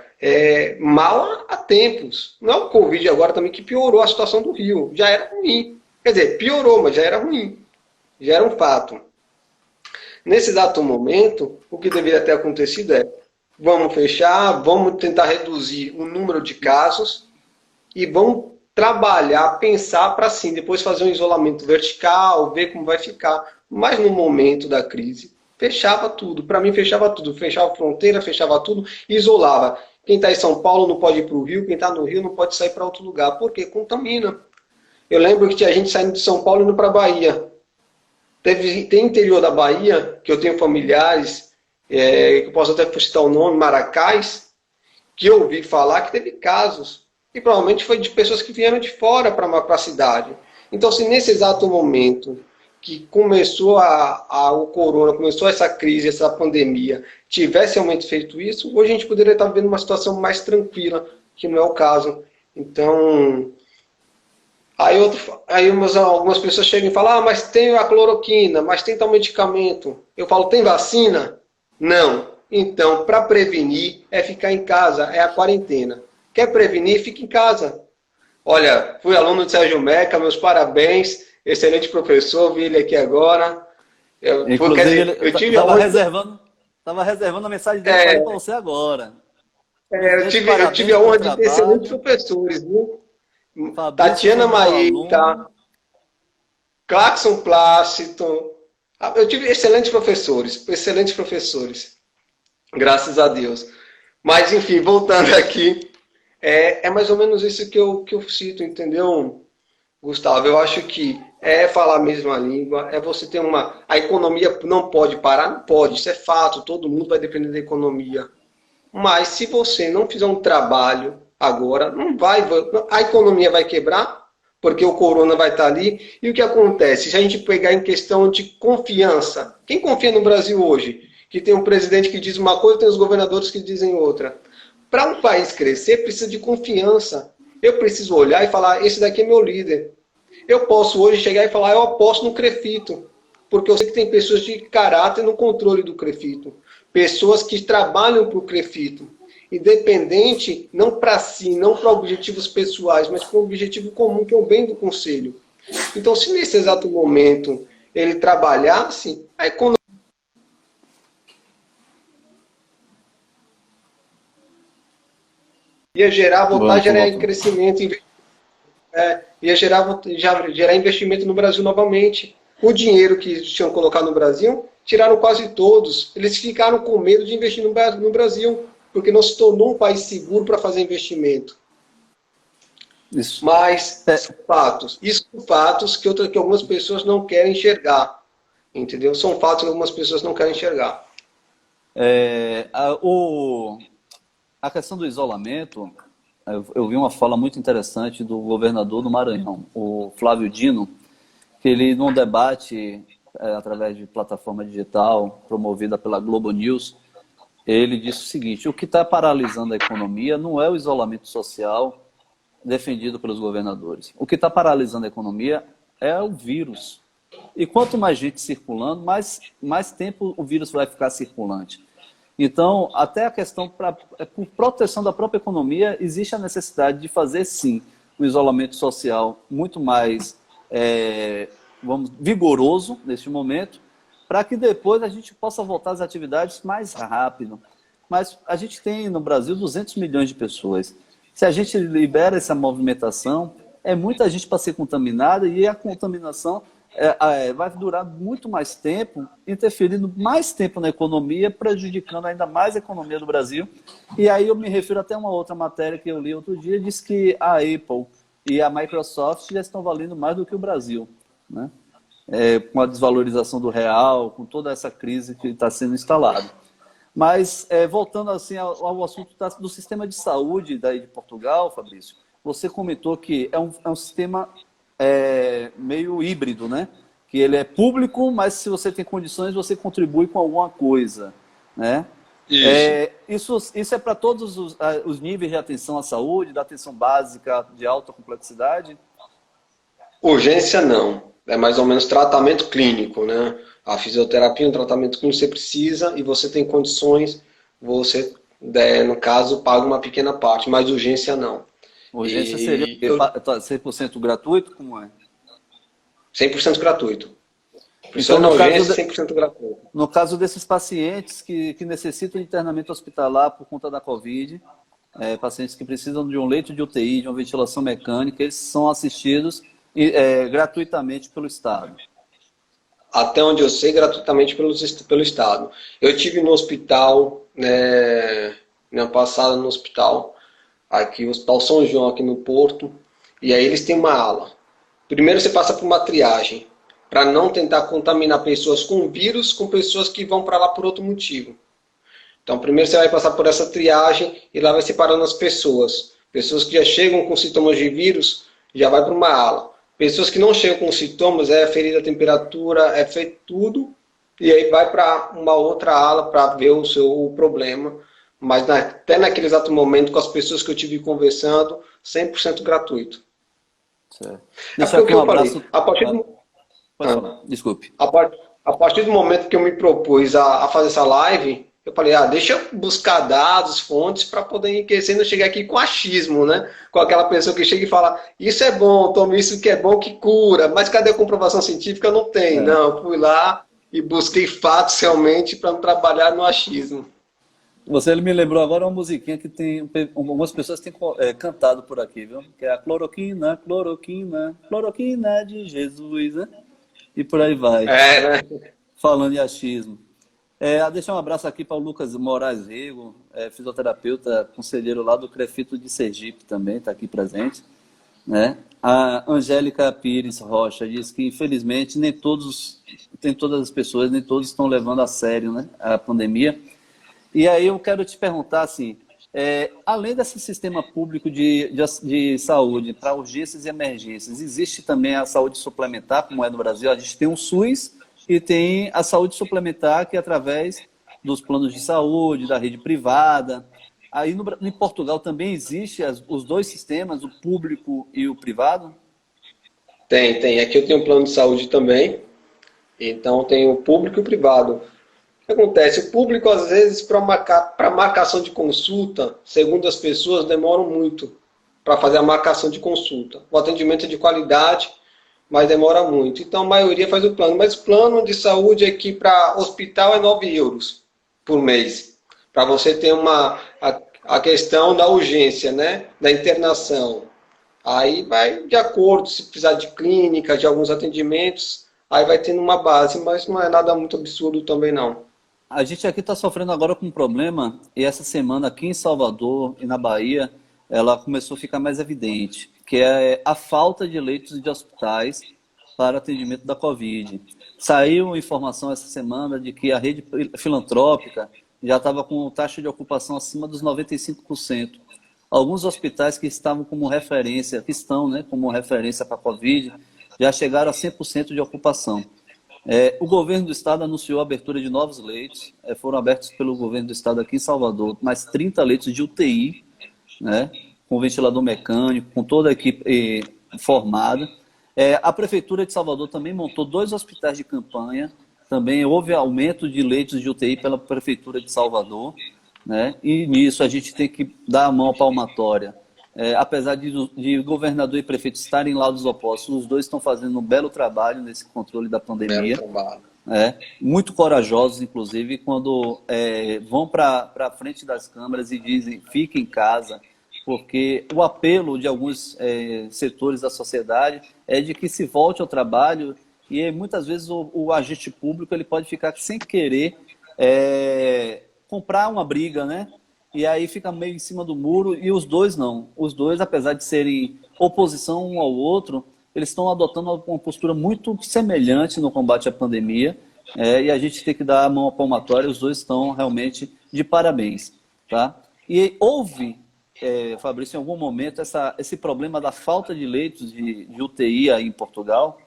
mal há tempos. Não é o Covid agora também que piorou a situação do Rio. Já era ruim. Quer dizer, piorou, mas já era ruim. Já era um fato. Nesse exato momento, o que deveria ter acontecido é: vamos fechar, vamos tentar reduzir o número de casos e vamos trabalhar, pensar para sim, depois fazer um isolamento vertical, ver como vai ficar. Mas no momento da crise, fechava tudo. Para mim, fechava tudo. Fechava a fronteira, fechava tudo, isolava. Quem está em São Paulo não pode ir para o Rio, quem está no Rio não pode sair para outro lugar. Por quê? Contamina. Eu lembro que tinha gente saindo de São Paulo e indo para a Bahia. Tem interior da Bahia, que eu tenho familiares, que eu posso até citar o nome, Maracás, que eu ouvi falar que teve casos. E provavelmente foi de pessoas que vieram de fora para a cidade. Então, se nesse exato momento que começou o corona, começou essa crise, essa pandemia, tivesse realmente feito isso, hoje a gente poderia estar vivendo uma situação mais tranquila, que não é o caso. Então, algumas pessoas chegam e falam: mas tem a cloroquina, mas tem tal medicamento. Eu falo: tem vacina? Não. Então, para prevenir, é ficar em casa, é a quarentena. Quer prevenir? Fica em casa. Olha, fui aluno de Sérgio Meca, meus parabéns, excelente professor, vi ele aqui agora. Inclusive, ele estava reservando a mensagem dele para você agora. Eu tive a honra de ter excelentes professores, viu? Tatiana Maíta, Claxon Plácido. Eu tive excelentes professores, graças a Deus. Mas, enfim, voltando aqui, é mais ou menos isso que eu cito, entendeu, Gustavo? Eu acho que é falar a mesma língua, é você ter a economia não pode parar, não pode, isso é fato, todo mundo vai depender da economia. Mas se você não fizer um trabalho agora, a economia vai quebrar, porque o corona vai estar ali. E o que acontece? Se a gente pegar em questão de confiança, quem confia no Brasil hoje? Que tem um presidente que diz uma coisa, tem os governadores que dizem outra. Para um país crescer, precisa de confiança. Eu preciso olhar e falar: esse daqui é meu líder. Eu posso hoje chegar e falar: eu aposto no Crefito, porque eu sei que tem pessoas de caráter no controle do Crefito. Pessoas que trabalham para o Crefito, independente, não para si, não para objetivos pessoais, mas para um objetivo comum, que é o bem do Conselho. Então, se nesse exato momento ele trabalhasse, a economia ia gerar, voltar a gerar crescimento, ia gerar investimento no Brasil novamente. O dinheiro que tinham colocado no Brasil, tiraram quase todos. Eles ficaram com medo de investir no Brasil, porque não se tornou um país seguro para fazer investimento. Isso. Mas são fatos. Isso são fatos que algumas pessoas não querem enxergar. Entendeu? São fatos que algumas pessoas não querem enxergar. A questão do isolamento, eu vi uma fala muito interessante do governador do Maranhão, o Flávio Dino, que ele, num debate através de plataforma digital promovida pela Globo News, ele disse o seguinte: o que está paralisando a economia não é o isolamento social defendido pelos governadores. O que está paralisando a economia é o vírus. E quanto mais gente circulando, mais tempo o vírus vai ficar circulante. Então, até a questão, por proteção da própria economia, existe a necessidade de fazer, sim, um isolamento social muito mais vigoroso neste momento, para que depois a gente possa voltar às atividades mais rápido. Mas a gente tem no Brasil 200 milhões de pessoas. Se a gente libera essa movimentação, é muita gente para ser contaminada, e a contaminação vai durar muito mais tempo, interferindo mais tempo na economia, prejudicando ainda mais a economia do Brasil. E aí eu me refiro até a uma outra matéria que eu li outro dia, diz que a Apple e a Microsoft já estão valendo mais do que o Brasil, né? Com a desvalorização do real, com toda essa crise que está sendo instalada. Mas, voltando assim ao assunto do sistema de saúde daí de Portugal, Fabrício, você comentou que é um sistema meio híbrido, né? Que ele é público, mas se você tem condições, você contribui com alguma coisa, né? Isso é para todos os níveis de atenção à saúde, da atenção básica de alta complexidade? Urgência não. É mais ou menos tratamento clínico, né? A fisioterapia é um tratamento clínico que você precisa e você tem condições, você no caso, paga uma pequena parte, mas urgência não. Urgência seria o E quê? 100% gratuito? Como é? 100% gratuito. Então, Pessoa na urgência, 100% gratuito. no caso desses pacientes que necessitam de internamento hospitalar por conta da Covid, pacientes que precisam de um leito de UTI, de uma ventilação mecânica, eles são assistidos gratuitamente pelo Estado. Até onde eu sei, gratuitamente pelo Estado. Eu tive no hospital, ano passado no hospital, aqui o Hospital São João, aqui no Porto, e aí eles têm uma ala. Primeiro você passa por uma triagem, para não tentar contaminar pessoas com vírus com pessoas que vão para lá por outro motivo. Então, primeiro você vai passar por essa triagem e lá vai separando as pessoas. Pessoas que já chegam com sintomas de vírus, já vai para uma ala. Pessoas que não chegam com sintomas, é ferida a temperatura, é feito tudo, e aí vai para uma outra ala para ver o seu problema. Mas até naquele exato momento, com as pessoas que eu tive conversando, 100% gratuito. Certo. É Deixa porque aqui um eu falei, abraço. Pode Ah, falar, desculpe. a partir do momento que eu me propus a fazer essa live, eu falei, deixa eu buscar dados, fontes, para poder enriquecer e não chegar aqui com achismo, né? Com aquela pessoa que chega e fala, isso é bom, tome isso que é bom, que cura, mas cadê a comprovação científica? Não tem. Não, eu fui lá e busquei fatos realmente para não trabalhar no achismo. Você me lembrou agora uma musiquinha que tem algumas pessoas têm cantado por aqui, viu? Que é a cloroquina, cloroquina, cloroquina de Jesus, né? E por aí vai. Né? Falando em achismo. Deixar um abraço aqui para o Lucas Moraes Rego, fisioterapeuta, conselheiro lá do CREFITO de Sergipe também, está aqui presente. Né? A Angélica Pires Rocha diz que, infelizmente, nem todas as pessoas, nem todos estão levando a sério, né, a pandemia. E aí eu quero te perguntar, assim, além desse sistema público de saúde para urgências e emergências, existe também a saúde suplementar, como é no Brasil? A gente tem um SUS e tem a saúde suplementar, que é através dos planos de saúde, da rede privada. Aí em Portugal também existe os dois sistemas, o público e o privado? Tem. Aqui eu tenho um plano de saúde também, então tem o público e o privado. O que acontece? O público, às vezes, para marcação de consulta, segundo as pessoas, demoram muito para fazer a marcação de consulta. O atendimento é de qualidade, mas demora muito. Então, a maioria faz o plano. Mas o plano de saúde aqui para hospital é 9 euros por mês. Para você ter a questão da urgência, né? Da internação. Aí vai de acordo, se precisar de clínica, de alguns atendimentos, aí vai tendo uma base, mas não é nada muito absurdo também não. A gente aqui está sofrendo agora com um problema, e essa semana aqui em Salvador e na Bahia, ela começou a ficar mais evidente, que é a falta de leitos de hospitais para atendimento da Covid. Saiu informação essa semana de que a rede filantrópica já estava com taxa de ocupação acima dos 95%. Alguns hospitais que estavam como referência, que estão, né, como referência para a Covid, já chegaram a 100% de ocupação. O governo do estado anunciou a abertura de novos leitos, foram abertos pelo governo do estado aqui em Salvador, mais 30 leitos de UTI, né, com ventilador mecânico, com toda a equipe formada. A prefeitura de Salvador também montou 2 hospitais de campanha, também houve aumento de leitos de UTI pela prefeitura de Salvador, né, e nisso a gente tem que dar a mão palmatória. Apesar de governador e prefeito estarem em lados opostos, os dois estão fazendo um belo trabalho nesse controle da pandemia. Muito corajosos, inclusive, quando vão para a frente das câmaras e dizem fique em casa, porque o apelo de alguns setores da sociedade é de que se volte ao trabalho e muitas vezes o agente público ele pode ficar sem querer comprar uma briga, né? E aí fica meio em cima do muro, e os dois não. Os dois, apesar de serem oposição um ao outro, eles estão adotando uma postura muito semelhante no combate à pandemia, e a gente tem que dar a mão à palmatória, os dois estão realmente de parabéns. Tá? E houve, Fabrício, em algum momento, esse problema da falta de leitos de UTI aí em Portugal?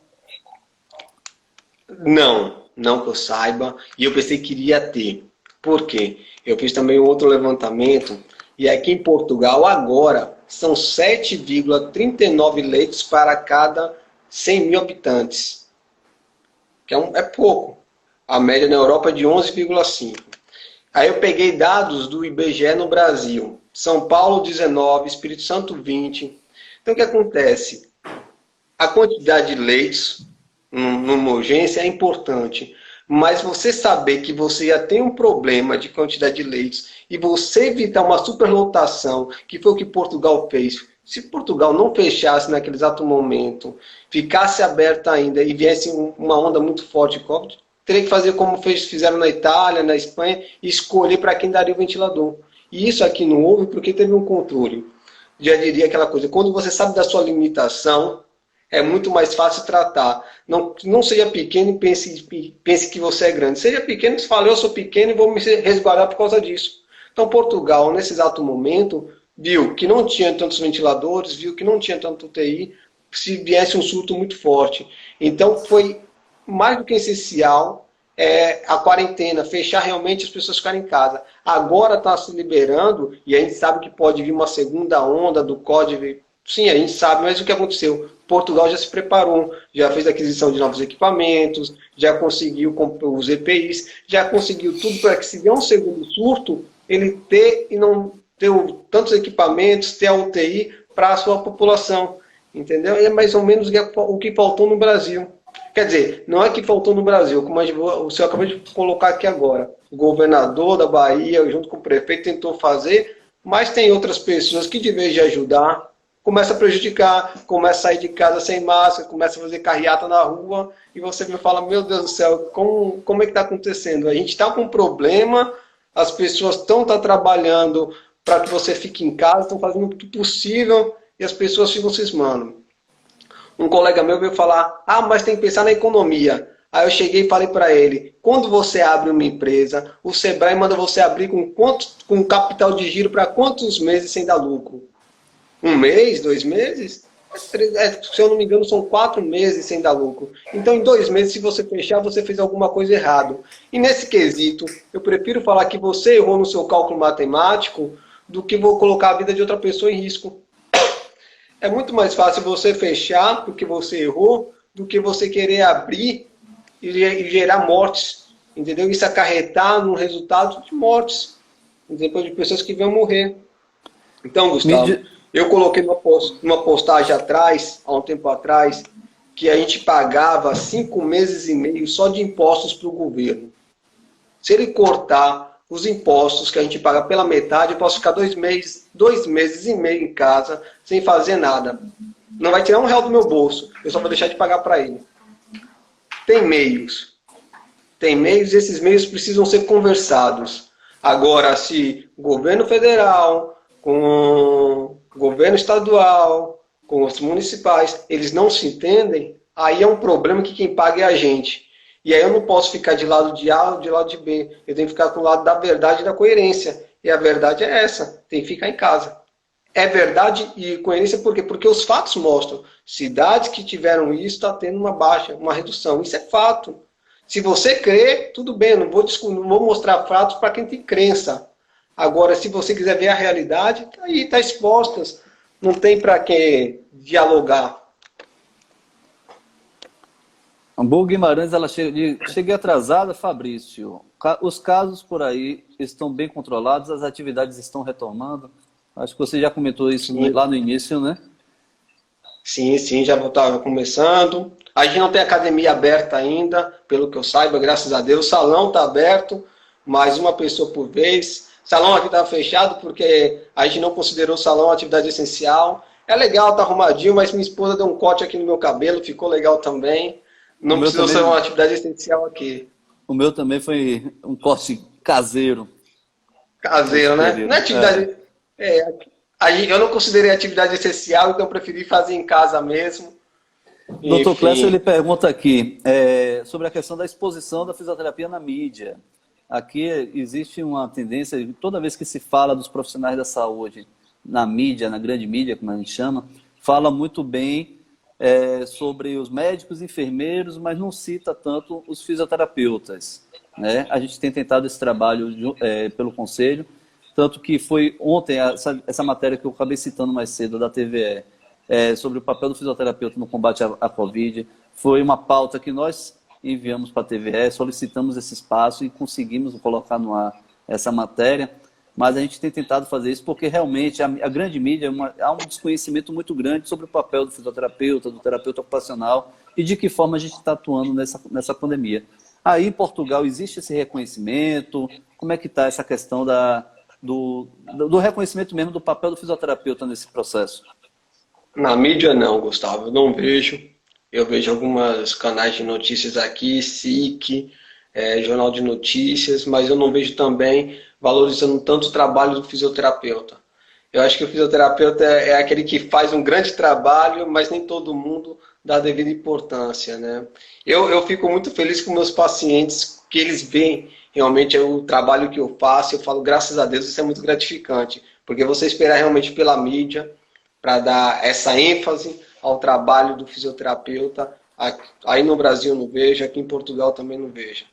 Não que eu saiba, e eu pensei que iria ter. Por quê? Eu fiz também um outro levantamento, e aqui em Portugal agora são 7,39 leitos para cada 100 mil habitantes. Que é pouco. A média na Europa é de 11,5. Aí eu peguei dados do IBGE no Brasil. São Paulo 19, Espírito Santo 20. Então o que acontece? A quantidade de leitos numa urgência é importante, mas você saber que você já tem um problema de quantidade de leitos e você evitar uma superlotação, que foi o que Portugal fez. Se Portugal não fechasse naquele exato momento, ficasse aberto ainda e viesse uma onda muito forte de Covid, teria que fazer como fizeram na Itália, na Espanha, e escolher para quem daria o ventilador. E isso aqui não houve porque teve um controle. Já diria aquela coisa, quando você sabe da sua limitação, é muito mais fácil tratar. Não seja pequeno e pense que você é grande. Seja pequeno e fale, eu sou pequeno e vou me resguardar por causa disso. Então, Portugal, nesse exato momento, viu que não tinha tantos ventiladores, viu que não tinha tanto UTI, se viesse um surto muito forte. Então, foi mais do que essencial a quarentena, fechar realmente as pessoas ficarem em casa. Agora está se liberando, e a gente sabe que pode vir uma segunda onda do código. Sim, a gente sabe, mas o que aconteceu? Portugal já se preparou, já fez aquisição de novos equipamentos, já conseguiu os EPIs, já conseguiu tudo para que se vier um segundo surto, ele ter e não ter tantos equipamentos, ter a UTI para a sua população. Entendeu? É mais ou menos o que faltou no Brasil. Quer dizer, não é que faltou no Brasil, como o senhor acabou de colocar aqui agora. O governador da Bahia, junto com o prefeito, tentou fazer, mas tem outras pessoas que, de vez de ajudar, começa a prejudicar, começa a sair de casa sem máscara, começa a fazer carreata na rua, e você me fala, meu Deus do céu, como é que está acontecendo? A gente está com um problema, as pessoas estão trabalhando para que você fique em casa, estão fazendo o possível, e as pessoas ficam cismando. Um colega meu veio falar, mas tem que pensar na economia. Aí eu cheguei e falei para ele, quando você abre uma empresa, o Sebrae manda você abrir com capital de giro para quantos meses sem dar lucro? 1 mês, 2 meses? Se eu não me engano, são 4 meses sem dar lucro. Então, em 2 meses, se você fechar, você fez alguma coisa errada. E nesse quesito, eu prefiro falar que você errou no seu cálculo matemático do que vou colocar a vida de outra pessoa em risco. É muito mais fácil você fechar porque você errou do que você querer abrir e gerar mortes. Entendeu? Isso acarretar no resultado de mortes. Depois de pessoas que vão morrer. Então, Gustavo, eu coloquei numa postagem atrás, há um tempo atrás, que a gente pagava 5 meses e meio só de impostos para o governo. Se ele cortar os impostos que a gente paga pela metade, eu posso ficar 2 meses e meio em casa, sem fazer nada. Não vai tirar R$1 do meu bolso, eu só vou deixar de pagar para ele. Tem meios. Tem meios e esses meios precisam ser conversados. Agora, se o governo federal, com o governo estadual, com os municipais, eles não se entendem, aí é um problema que quem paga é a gente. E aí eu não posso ficar de lado de A ou de lado de B. Eu tenho que ficar com o lado da verdade e da coerência. E a verdade é essa. Tem que ficar em casa. É verdade e coerência por quê? Porque os fatos mostram. Cidades que tiveram isso estão tendo uma baixa, uma redução. Isso é fato. Se você crê, tudo bem. Eu não vou mostrar fatos para quem tem crença. Agora, se você quiser ver a realidade, está aí, está expostas. Não tem para que dialogar. Boa Guimarães, ela cheguei atrasada, Fabrício. Os casos por aí estão bem controlados, as atividades estão retomando. Acho que você já comentou isso lá no início, né? Sim, já estava começando. A gente não tem academia aberta ainda, pelo que eu saiba, graças a Deus. O salão está aberto, mais uma pessoa por vez. O salão aqui estava fechado porque a gente não considerou o salão uma atividade essencial. É legal, tá arrumadinho, mas minha esposa deu um corte aqui no meu cabelo, ficou legal também. Não precisou ser uma atividade essencial aqui. O meu também foi um corte caseiro. Caseiro, né? Não é atividade... eu não considerei atividade essencial, então eu preferi fazer em casa mesmo. Dr. Clécio, ele pergunta aqui sobre a questão da exposição da fisioterapia na mídia. Aqui existe uma tendência, toda vez que se fala dos profissionais da saúde na mídia, na grande mídia, como a gente chama, fala muito bem sobre os médicos, enfermeiros, mas não cita tanto os fisioterapeutas, né? A gente tem tentado esse trabalho pelo Conselho, tanto que foi ontem essa matéria que eu acabei citando mais cedo da TVE, sobre o papel do fisioterapeuta no combate à Covid, foi uma pauta que nós enviamos para a TVE, solicitamos esse espaço e conseguimos colocar no ar essa matéria, mas a gente tem tentado fazer isso porque realmente a grande mídia, há um desconhecimento muito grande sobre o papel do fisioterapeuta, do terapeuta ocupacional e de que forma a gente está atuando nessa pandemia. Aí em Portugal existe esse reconhecimento? Como é que está essa questão do reconhecimento mesmo do papel do fisioterapeuta nesse processo? Na mídia não, Gustavo, eu não vejo. Eu vejo alguns canais de notícias aqui, SIC, Jornal de Notícias, mas eu não vejo também valorizando tanto o trabalho do fisioterapeuta. Eu acho que o fisioterapeuta é aquele que faz um grande trabalho, mas nem todo mundo dá a devida importância, né? Eu fico muito feliz com meus pacientes, que eles veem realmente o trabalho que eu faço. Eu falo, graças a Deus, isso é muito gratificante, porque você esperar realmente pela mídia para dar essa ênfase ao trabalho do fisioterapeuta, aí no Brasil não vejo, aqui em Portugal também não vejo.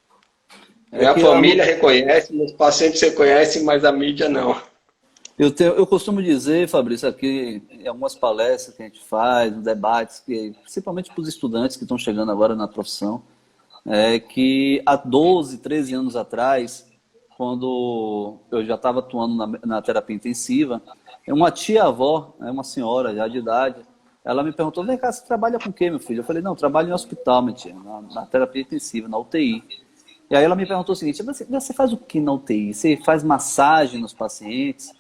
Minha família reconhece, meus pacientes reconhecem, mas a mídia não. Eu costumo dizer, Fabrício, aqui em algumas palestras que a gente faz, debates, principalmente para os estudantes que estão chegando agora na profissão, que há 12, 13 anos atrás, quando eu já estava atuando na terapia intensiva, uma tia-avó, uma senhora já de idade, ela me perguntou, vem cá, você trabalha com o quê, meu filho? Eu falei, não, eu trabalho em hospital, minha tia, na terapia intensiva, na UTI. E aí ela me perguntou o seguinte, você faz o que na UTI? Você faz massagem nos pacientes?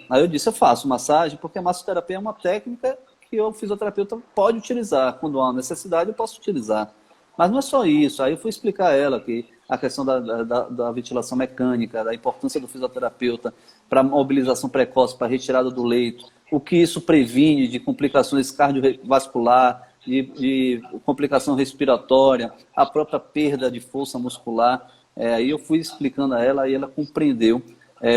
Aí eu disse, eu faço massagem porque a massoterapia é uma técnica que o fisioterapeuta pode utilizar. Quando há necessidade, eu posso utilizar. Mas não é só isso. Aí eu fui explicar a ela que a questão da ventilação mecânica, da importância do fisioterapeuta para mobilização precoce, para retirada do leito, o que isso previne de complicações cardiovascular, de complicação respiratória, a própria perda de força muscular. Aí eu fui explicando a ela e ela compreendeu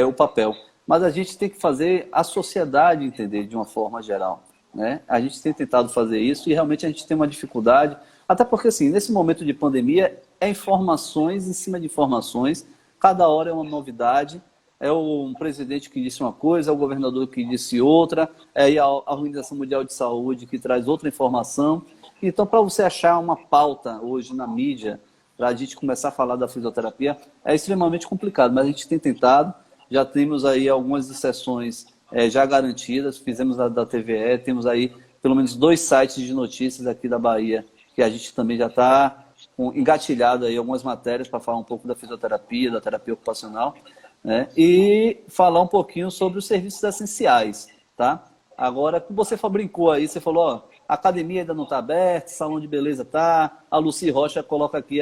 o papel. Mas a gente tem que fazer a sociedade entender de uma forma geral, né? A gente tem tentado fazer isso e realmente a gente tem uma dificuldade, até porque assim, nesse momento de pandemia é informações em cima de informações, cada hora é uma novidade, é um presidente que disse uma coisa, é o governador que disse outra, é a Organização Mundial de Saúde que traz outra informação. Então, para você achar uma pauta hoje na mídia, para a gente começar a falar da fisioterapia, é extremamente complicado, mas a gente tem tentado. Já temos aí algumas sessões já garantidas, fizemos da TVE, temos aí pelo menos 2 sites de notícias aqui da Bahia, que a gente também já está engatilhado aí algumas matérias para falar um pouco da fisioterapia, da terapia ocupacional, né? E falar um pouquinho sobre os serviços essenciais, tá? Agora, você brincou aí, você falou, ó, a academia ainda não está aberta, salão de beleza tá, a Lucy Rocha coloca aqui,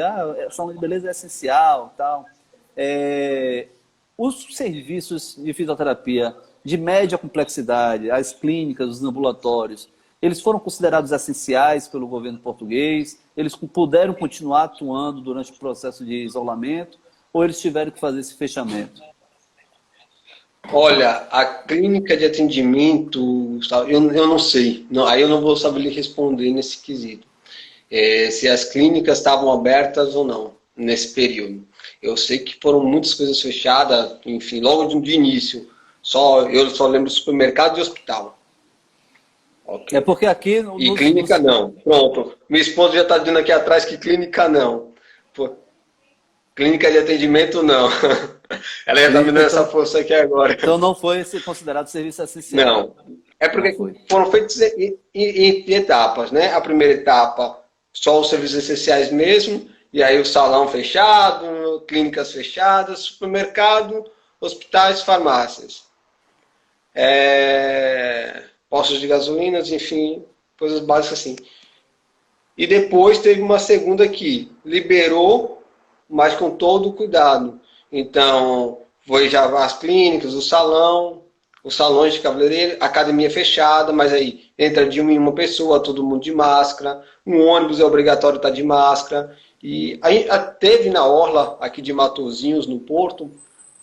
salão de beleza é essencial, tal. Os serviços de fisioterapia de média complexidade, as clínicas, os ambulatórios, eles foram considerados essenciais pelo governo português? Eles puderam continuar atuando durante o processo de isolamento? Ou eles tiveram que fazer esse fechamento? Olha, a clínica de atendimento, eu não sei. Aí eu não vou saber lhe responder nesse quesito. Se as clínicas estavam abertas ou não nesse período. Eu sei que foram muitas coisas fechadas, enfim, logo de início. Eu só lembro do supermercado e hospital. Okay. É porque aqui... E clínica não. Pronto. Minha esposa já está dizendo aqui atrás que clínica não. Pô, clínica de atendimento não. Ela já está me dando essa força aqui agora. Então não foi considerado serviço essencial? Não. É porque foram feitos em etapas, né? A primeira etapa, só os serviços essenciais mesmo. E aí o salão fechado, clínicas fechadas, supermercado, hospitais, farmácias. Postos de gasolinas, enfim, coisas básicas assim. E depois teve uma segunda que liberou, mas com todo o cuidado. Então, foi já as clínicas, o salão, os salões de cabeleireiro, academia fechada, mas aí entra de uma pessoa, todo mundo de máscara, um ônibus é obrigatório estar de máscara. E aí teve na orla aqui de Matosinhos, no Porto,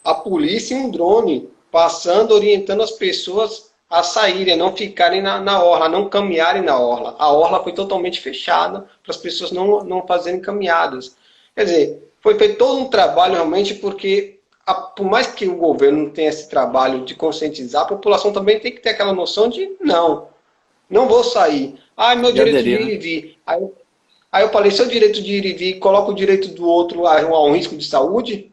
a polícia e um drone passando, orientando as pessoas a saírem, a não ficarem na orla, a não caminharem na orla. A orla foi totalmente fechada para as pessoas não fazerem caminhadas. Quer dizer, foi feito todo um trabalho realmente porque, por mais que o governo não tenha esse trabalho de conscientizar, a população também tem que ter aquela noção de não vou sair. Meu direito de ir e vir. Aí eu falei, seu direito de ir e vir coloca o direito do outro a um risco de saúde?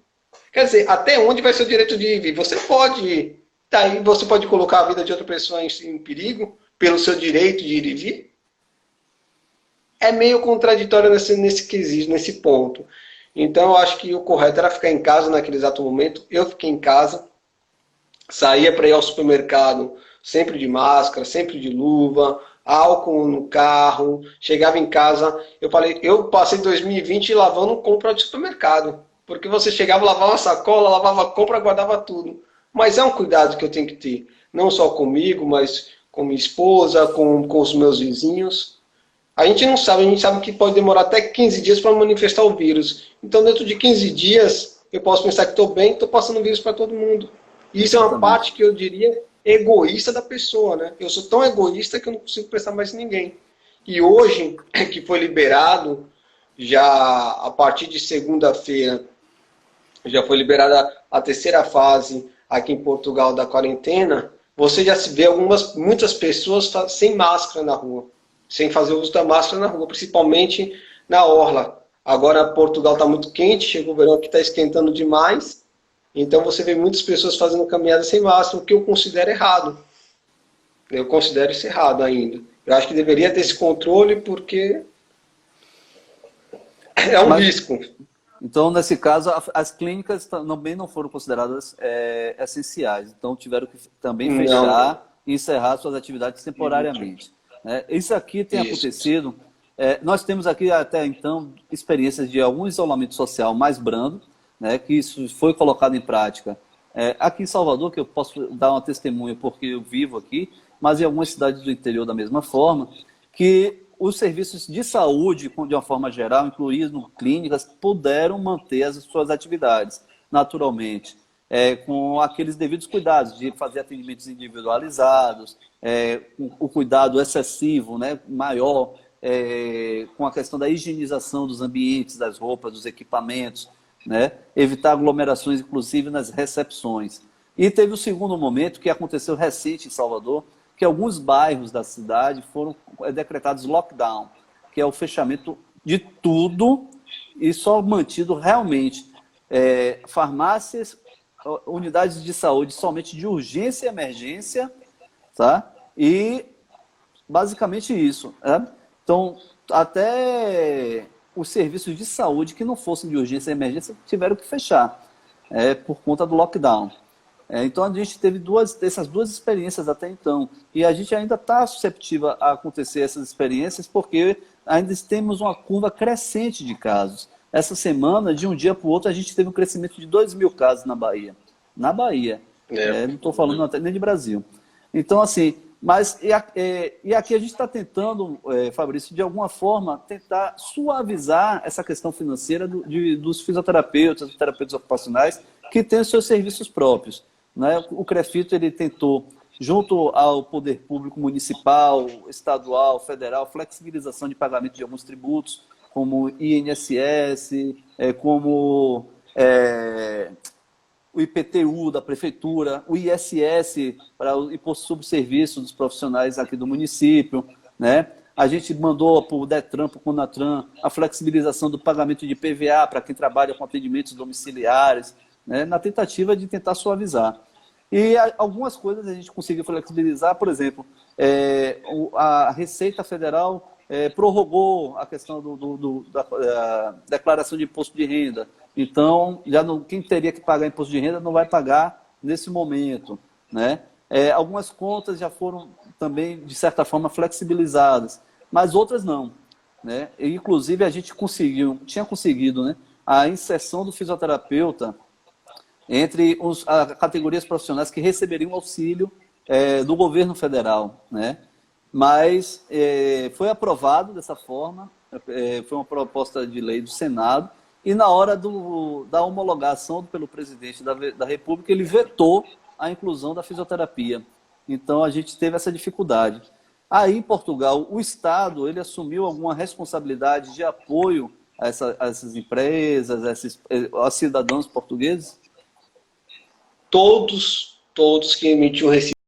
Quer dizer, até onde vai ser o direito de ir? Você pode, tá aí, você pode colocar a vida de outra pessoa em perigo pelo seu direito de ir e vir? É meio contraditório nesse quesito, nesse ponto. Então, eu acho que o correto era ficar em casa naquele exato momento. Eu fiquei em casa, saía para ir ao supermercado sempre de máscara, sempre de luva, álcool no carro. Chegava em casa, eu passei 2020 lavando compra de supermercado. Porque você chegava, lavava a sacola, lavava a compra, guardava tudo. Mas é um cuidado que eu tenho que ter. Não só comigo, mas com minha esposa, com os meus vizinhos. A gente não sabe, a gente sabe que pode demorar até 15 dias para manifestar o vírus. Então, dentro de 15 dias, eu posso pensar que estou bem, estou passando o vírus para todo mundo. E isso é uma parte que eu diria egoísta da pessoa, né? Eu sou tão egoísta que eu não consigo pensar mais em ninguém. E hoje, que foi liberado, já a partir de segunda-feira, já foi liberada a terceira fase aqui em Portugal da quarentena, você já se vê muitas pessoas sem máscara na rua, sem fazer uso da máscara na rua, principalmente na orla. Agora Portugal está muito quente, chegou o verão aqui, está esquentando demais, então você vê muitas pessoas fazendo caminhada sem máscara, o que eu considero errado. Eu considero isso errado ainda. Eu acho que deveria ter esse controle porque é um risco. Então, nesse caso, as clínicas também não foram consideradas essenciais. Então, tiveram que também fechar e encerrar suas atividades temporariamente. Isso aqui tem acontecido. Nós temos aqui, até então, experiências de algum isolamento social mais brando, que isso foi colocado em prática. Aqui em Salvador, que eu posso dar uma testemunha porque eu vivo aqui, mas em algumas cidades do interior da mesma forma, que os serviços de saúde, de uma forma geral, incluindo clínicas, puderam manter as suas atividades, naturalmente, com aqueles devidos cuidados de fazer atendimentos individualizados, o cuidado excessivo, maior, com a questão da higienização dos ambientes, das roupas, dos equipamentos, evitar aglomerações, inclusive nas recepções. E teve o segundo momento, que aconteceu recente em Salvador, que alguns bairros da cidade foram decretados lockdown, que é o fechamento de tudo e só mantido realmente farmácias, unidades de saúde somente de urgência e emergência, tá? E basicamente isso. Então, até os serviços de saúde que não fossem de urgência e emergência tiveram que fechar por conta do lockdown. Então, a gente teve essas duas experiências até então. E a gente ainda está susceptível a acontecer essas experiências porque ainda temos uma curva crescente de casos. Essa semana, de um dia para o outro, a gente teve um crescimento de 2.000 casos na Bahia. Na Bahia. Não estou falando até nem de Brasil. Então, assim, e aqui a gente está tentando, Fabrício, de alguma forma, tentar suavizar essa questão financeira dos fisioterapeutas, terapeutas ocupacionais, que têm os seus serviços próprios. O CREFITO ele tentou, junto ao poder público municipal, estadual, federal, flexibilização de pagamento de alguns tributos, como INSS, como o IPTU da prefeitura, o ISS, para o Imposto sobre Serviço dos profissionais aqui do município. A gente mandou para o DETRAN, para o CONATRAN, a flexibilização do pagamento de PVA para quem trabalha com atendimentos domiciliares, na tentativa de tentar suavizar. E algumas coisas a gente conseguiu flexibilizar, por exemplo, a Receita Federal prorrogou a questão da declaração de imposto de renda. Então, quem teria que pagar imposto de renda não vai pagar nesse momento. Algumas contas já foram também, de certa forma, flexibilizadas, mas outras não. E, inclusive, a gente tinha conseguido a inserção do fisioterapeuta entre as categorias profissionais que receberiam auxílio do governo federal. Mas foi aprovado dessa forma, foi uma proposta de lei do Senado, e na hora da homologação pelo presidente da República, ele vetou a inclusão da fisioterapia. Então, a gente teve essa dificuldade. Aí, em Portugal, o Estado ele assumiu alguma responsabilidade de apoio a essas empresas, aos cidadãos portugueses? Todos que emitiam recibo